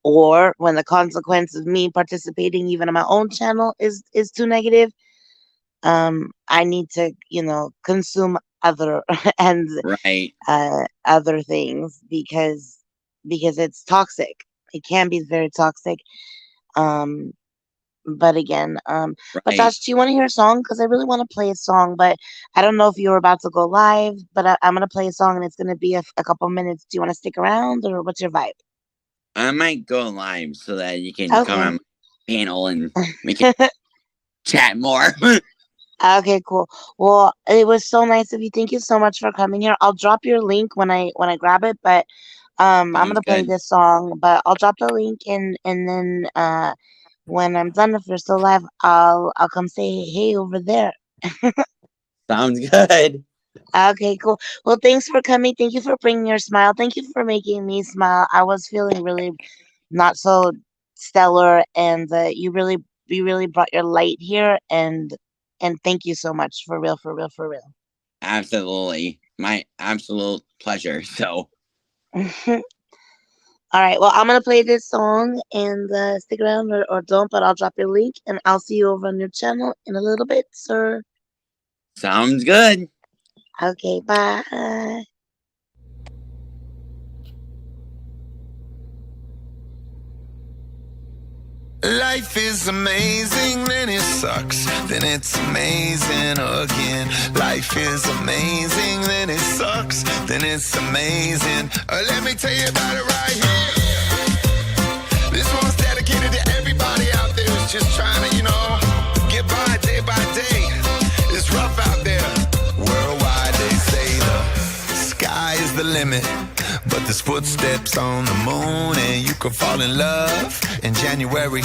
or when the consequence of me participating even on my own channel is too negative, I need to consume other and Right. other things because it's toxic. It can be very toxic. um But again, but Right. Josh, do you want to hear a song? Because I really want to play a song, but I don't know if you were about to go live. But I'm gonna play a song, and it's gonna be a couple minutes. Do you want to stick around, or what's your vibe? I might go live so that you can come on Okay. my panel and we can chat more. Okay, cool. Well, it was so nice of you. Thank you so much for coming here. I'll drop your link when I grab it, but I'm Sounds gonna play good. this song, but I'll drop the link and then when I'm done, if you're still live, I'll come say hey over there. Sounds good. Okay, cool. Well, thanks for coming. Thank you for bringing your smile. Thank you for making me smile. I was feeling really not so stellar, and you really brought your light here, and thank you so much for real, for real, for real. Absolutely. My absolute pleasure. So, All right. Well, I'm gonna play this song and stick around or don't, but I'll drop your link and I'll see you over on your channel in a little bit, sir. sounds good. Okay, bye. Life is amazing, then it sucks, then it's amazing again. Life is amazing, then it sucks, then it's amazing. Let me tell you about it right here. This one's dedicated to everybody out there who's just trying to, get by day. It's rough out there. Worldwide, they say the sky is the limit. But there's footsteps on the moon, and you could fall in love in January,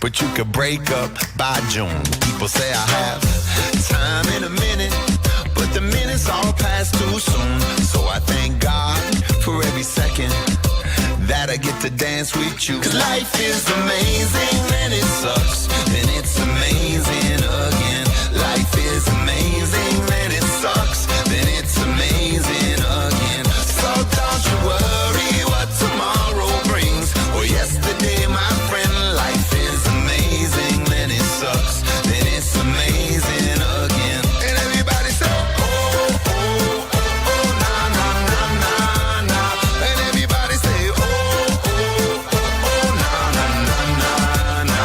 but you could break up by June. People say I have time in a minute, but the minutes all pass too soon. So I thank God for every second that I get to dance with you. 'Cause life is amazing, then it sucks, then it's amazing again. Life is amazing, then it sucks, then it's amazing again. So don't you worry what tomorrow brings, or yesterday, my friend. Life is amazing, then it sucks, then it's amazing again. And everybody say, oh, oh, oh, oh, na, na, na, na, na. And everybody say, oh, oh, oh, oh, na, na, na, na, na.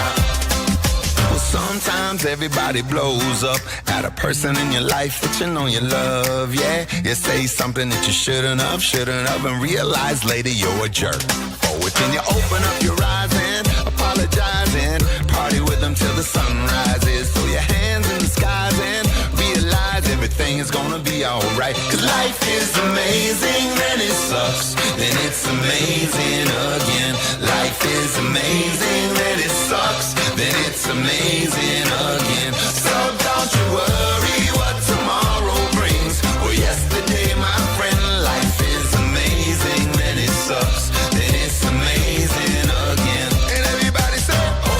Well, sometimes everybody blows up at a person in your life that you know you love, yeah. You say something that you shouldn't have, and realize later you're a jerk. Or within you open up your eyes and apologize and party with them till the sun rises. Throw your hands in the skies and realize everything is gonna be alright. 'Cause life is amazing, then it sucks, then it's amazing again. Life is amazing, then it sucks, then it's amazing again. So don't you worry what tomorrow brings, or yesterday, my friend. Life is amazing, then it sucks, then it's amazing again. And everybody say, oh,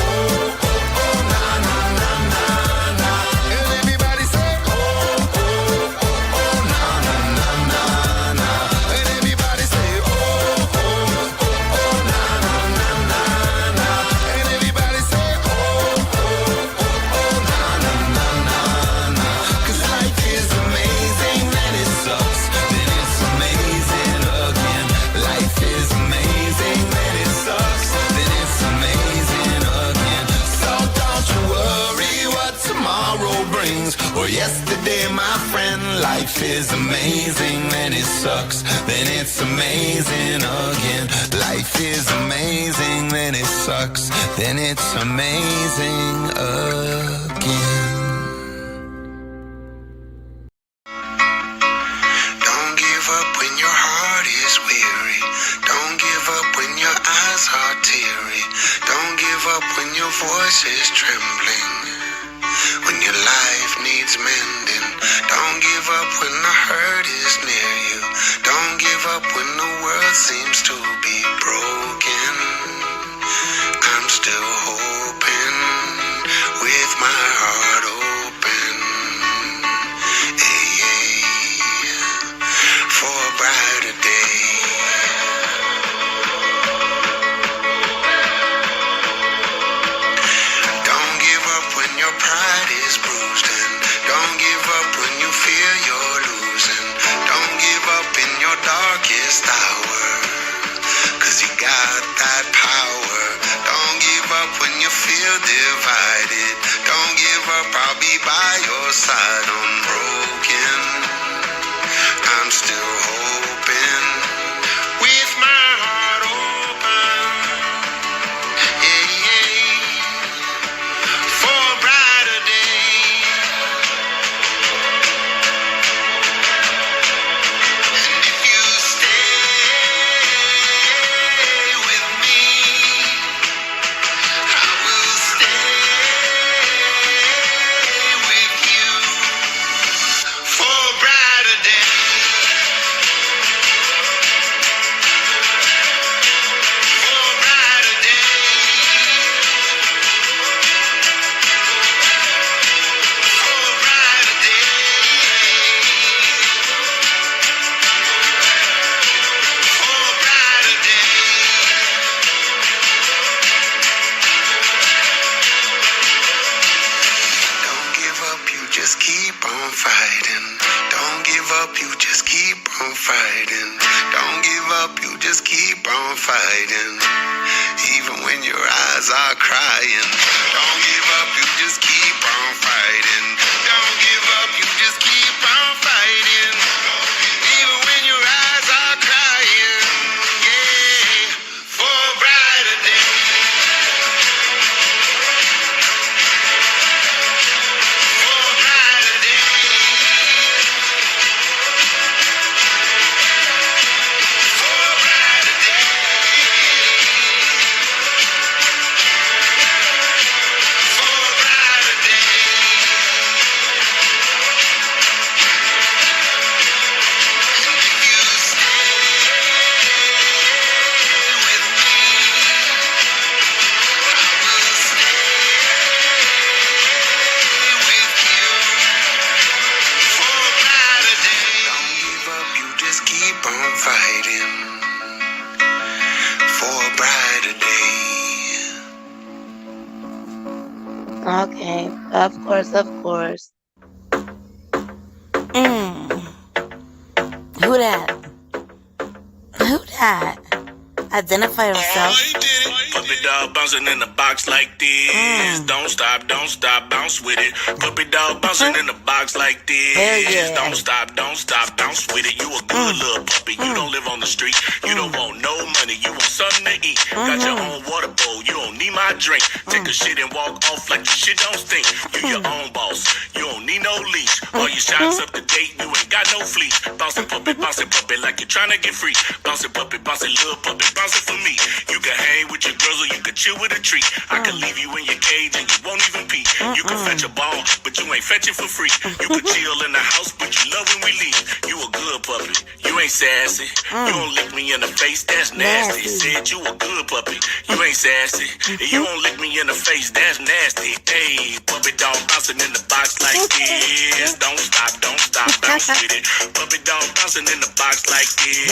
oh, oh, oh, na, na, na, na, na. And everybody say, oh, oh, oh, oh, na, na, na, na, na. And everybody say, oh, oh, oh, oh, na, na, na, na, na. And everybody say, oh, oh, oh, oh, na, na, na, na, na. 'Cause life is amazing, then it sucks, then it's amazing again. Life is amazing, then it sucks, then it's amazing again. So don't you worry what tomorrow brings, or yesterday, my friend. Life is amazing, then it sucks, then it's amazing again. Life is amazing, then it sucks, then it's amazing again. Don't give up when your heart is weary. Don't give up when your eyes are teary. Don't give up when your voice is trembling. When your life needs mending. Don't give up when the hurt is near you. Don't give up when the world seems to be broken. I'm still hoping with my heart open. Hey, hey, for a brighter day. Don't give up when your pride is bruised, and don't give up when you feel you're losing. Don't give up in your darkest hour, 'cause you got that power. Don't give up when you feel up, I'll be by your side unbroken. I'm still hoping with my heart open, yeah, yeah, for a brighter day. And if you stay with me, I will stay with you for a brighter day. For a brighter day. For a brighter day. For a brighter day. Don't give up, you just keep on fighting. Don't give up, you just keep on fighting. Don't give up, you just keep on fighting. Even when your eyes are crying. Don't give up, you just keep on fighting. Don't give up, you just keep on fighting. Even when your eyes are crying. Yeah, for a brighter day. For a brighter day. For a brighter day. For a brighter day. And if you stay with me, I will stay with you for a brighter day. Don't give up, you just keep on fighting for a brighter day. Okay, of course, of course. Who that? Who that? Identify yourself. Puppy dog bouncing in the box like this. Don't stop, bounce with it. Puppy dog bouncing in the box like this. Hell yeah. Don't stop, bounce with it. You a good little puppy. You don't live on the street. You don't want no money. You want something to eat. Got your own water bowl. You don't need my drink. Take a shit and walk off like your shit don't stink. You your own boss. You don't need no leash. All your shots up to date. You ain't got no fleece. Bouncing puppy like you're trying to get free. Bouncing little puppy, bouncing for me. You can hang with your girls or you can chill with a tree. I can leave you in your cage and you won't even pee. You can fetch a ball, but you ain't fetch it for free. You can chill in the house, but you love when we leave. You a good puppy, you ain't sassy. You don't lick me in the face, that's nasty. Said you a good puppy, you ain't sassy. You don't lick me in the face, that's nasty. Hey, puppy dog bouncing in the box like this. Don't stop, bounce with it. Puppy dog bouncing in the box like this.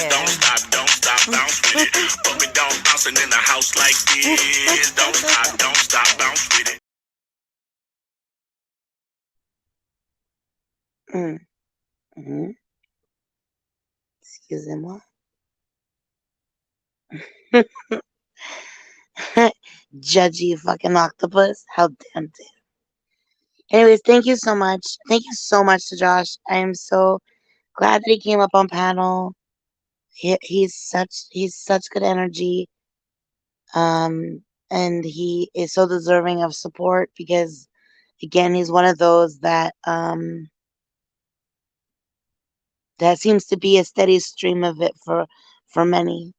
Don't stop, bounce with it. Puppy dog bouncing in the house like this. Don't stop, bounce with it. Excusez-moi. Judgy fucking octopus. How damn dare. Anyways, thank you so much. Thank you so much to Josh. I am so glad that he came up on panel. He's such good energy. And he is so deserving of support because again, he's one of those that that seems to be a steady stream of it for many.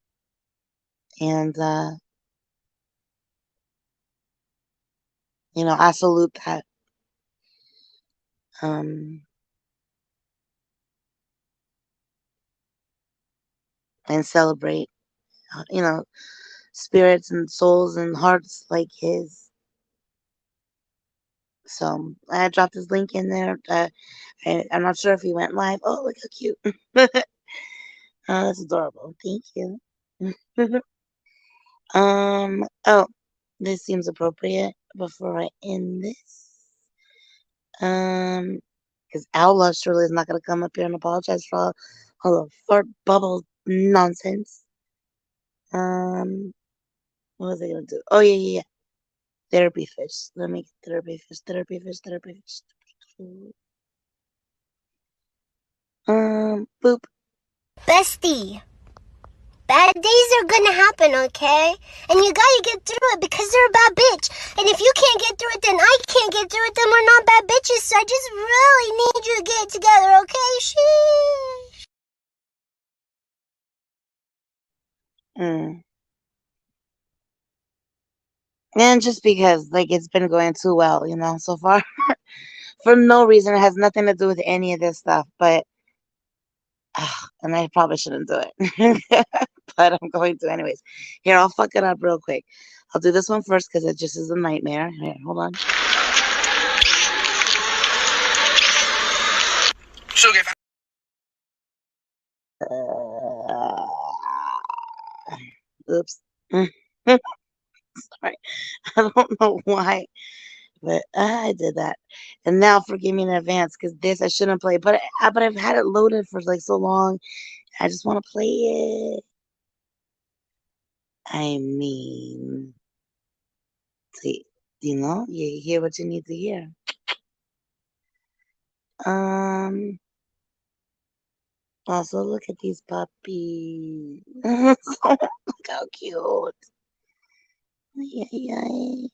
And I salute that. And celebrate, spirits and souls and hearts like his. So I dropped his link in there. I'm not sure if he went live. Oh, look how cute. Oh, that's adorable. Thank you. Oh, this seems appropriate before I end this. Because Owla surely is not going to come up here and apologize for all the fart bubble nonsense. What was I going to do? Oh, yeah. Therapy fish. Let me get therapy fish, therapy fish, therapy fish. Boop. Bestie, bad days are gonna happen, okay? And you gotta get through it because they're a bad bitch. And if you can't get through it, then I can't get through it, then we're not bad bitches. So I just really need you to get it together, okay? Sheesh. And just because, like, it's been going too well, so far. For no reason. It has nothing to do with any of this stuff. But, and I probably shouldn't do it. But I'm going to anyways. Here, I'll fuck it up real quick. I'll do this one first because it just is a nightmare. Here, hold on. Oops. Sorry. I don't know why, but I did that. And now forgive me in advance because this I shouldn't play. But I've had it loaded for like so long. I just want to play it. I mean, see, you hear what you need to hear. Also, look at these puppies. Look how cute. Yay.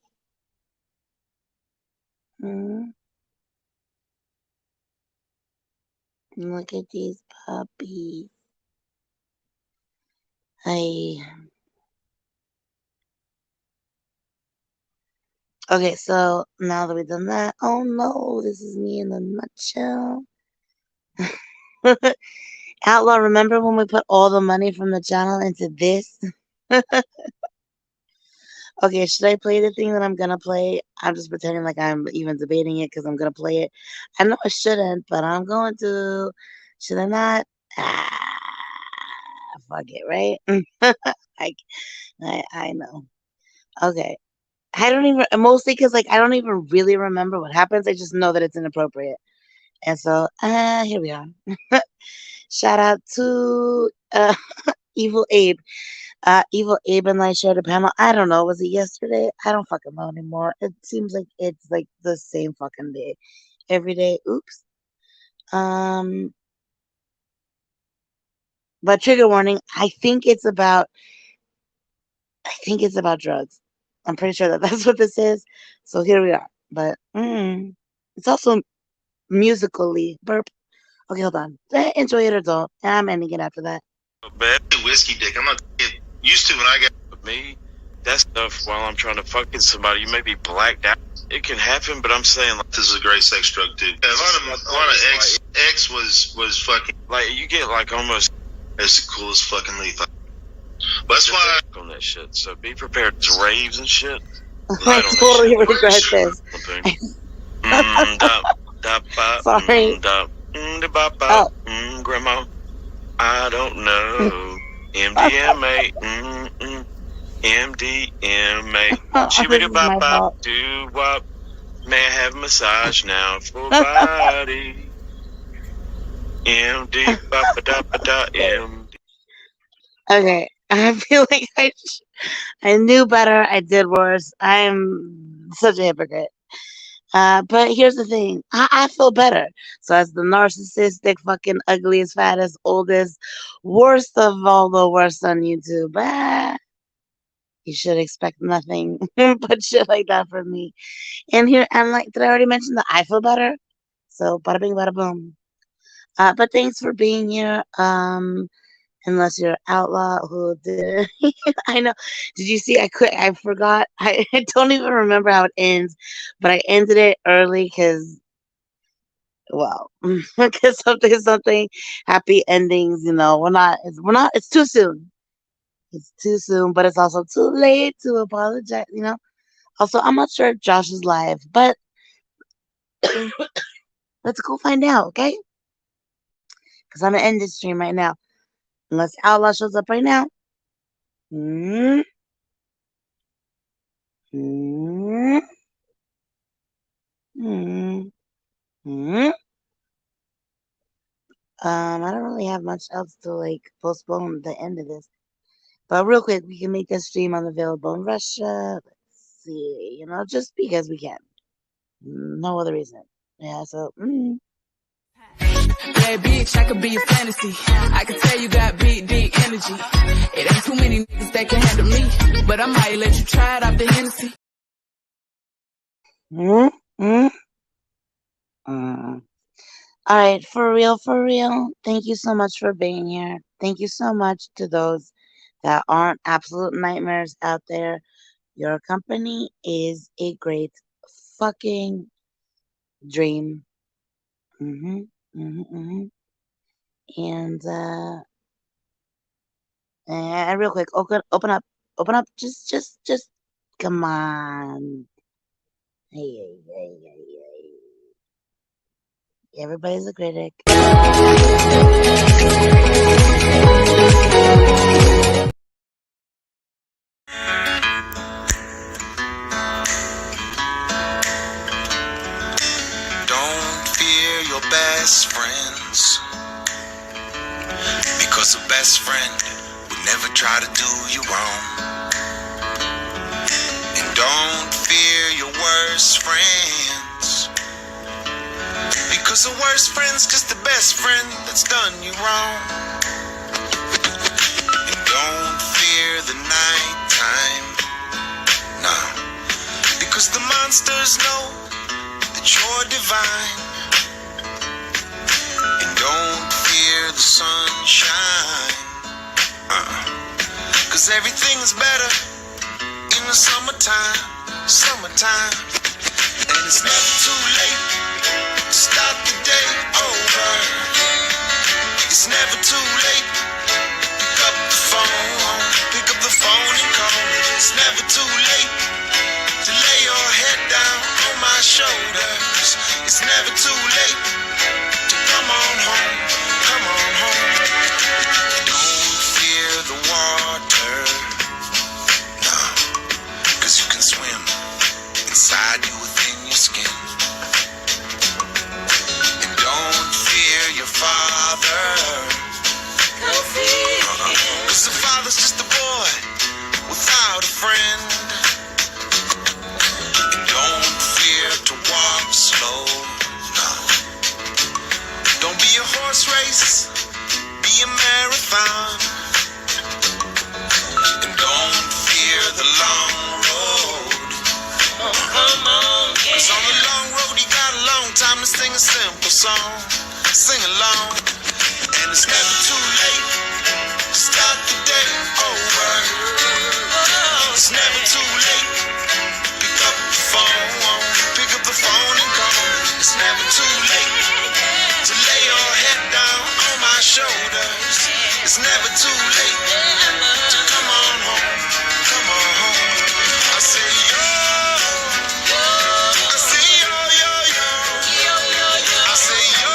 Look at these puppies. Okay, so now that we've done that, oh no, this is me in a nutshell. Outlaw, remember when we put all the money from the channel into this? Okay, should I play the thing that I'm gonna play? I'm just pretending like I'm even debating it because I'm gonna play it. I know I shouldn't, but I'm going to. Should I not? Fuck it, right? I know. Okay. I don't even mostly because like I don't even really remember what happens. I just know that it's inappropriate. And so here we are. Shout out to Evil Abe. Evil Abe and I shared a panel. I don't know. Was it yesterday? I don't fucking know anymore. It seems like it's like the same fucking day. Every day. Oops. But trigger warning, I think it's about drugs. I'm pretty sure that that's what this is. So here we are. But it's also musically burp. Okay, hold on. Enjoy it or don't. I'm ending it after that. Bad whiskey dick. I'm not get used to when I get me. That stuff while I'm trying to fucking somebody, you may be blacked out. It can happen, but I'm saying like this is a great sex drug too. Yeah, a lot of X was fucking like you get like almost it's the coolest fucking leaf. That's why on that shit. So be prepared to raves and shit. I totally regret this. Sorry. Grandma, I don't know. MDMA, MDMA. Shibbity-bop-bop, do-wop. May I have a massage now for body? MD-bop-a-da-ba-da, MD. Okay, I feel like I knew better. I did worse. I'm such a hypocrite. But here's the thing. I feel better. So as the narcissistic, fucking ugliest, fattest, oldest, worst of all the worst on YouTube, you should expect nothing but shit like that from me. And like, did I already mention that I feel better? So bada bing, bada boom. But thanks for being here. Unless you're outlaw who did. I know. Did you see? I forgot. I don't even remember how it ends, but I ended it early because, well, because something. Happy endings. It's too soon. It's too soon, but it's also too late to apologize. Also, I'm not sure if Josh is live, but let's go find out, okay? Because I'm gonna end this stream right now. Unless Outlaw shows up right now. Mm. Mm. Mm. Mm. I don't really have much else to like postpone the end of this. But real quick, we can make this stream unavailable in Russia. Let's you know, just because we can. No other reason. Yeah, so. Yeah, bitch, I could be a fantasy. I can tell you got big, deep energy. It ain't too many niggas that can handle me, but I might let you try it off the Hennessy. All right, for real, thank you so much for being here. Thank you so much to those that aren't absolute nightmares out there. Your company is a great fucking dream. And and real quick, open up, just come on. Hey. Everybody's a critic. Don't fear your best friends, because a best friend would never try to do you wrong. And don't fear your worst friends, because the worst friend's just the best friend that's done you wrong. And don't fear the nighttime, no, because the monsters know that you're divine. And don't fear the sunshine, cause everything is better in the summertime. And it's never too late to start the day over. It's never too late. Pick up the phone and call me. It's never too late to lay your head down on my shoulders. It's never too late to come on home. Don't fear the water, no, cause you can swim inside you within your skin. And don't fear your father, cause the father's just a boy without a friend. And don't fear to walk slow, no. Don't be a horse race, be a marathon. And don't fear the long road, cause on the long road you got a long time to sing a simple song. Sing along. And it's never too late to start the day over. It's never too late. Pick up the phone and call. It's never too late to lay your head down on my shoulders. It's never too late to come on home. I say yo, I say yo. I say yo.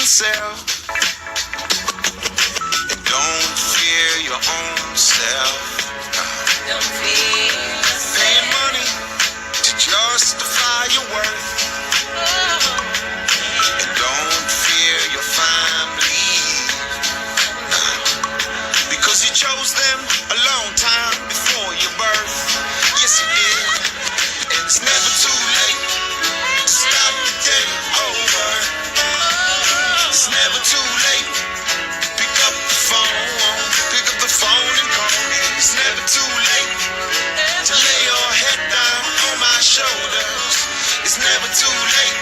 Cell. And don't fear your own self. Don't fear. Pay money to justify your worth. And don't fear your family, because you chose them a long time before your birth. Yes, you did. And it's never too late to start the day over. It's never too late. Pick up the phone and call me. It's never too late to lay your head down on my shoulders. It's never too late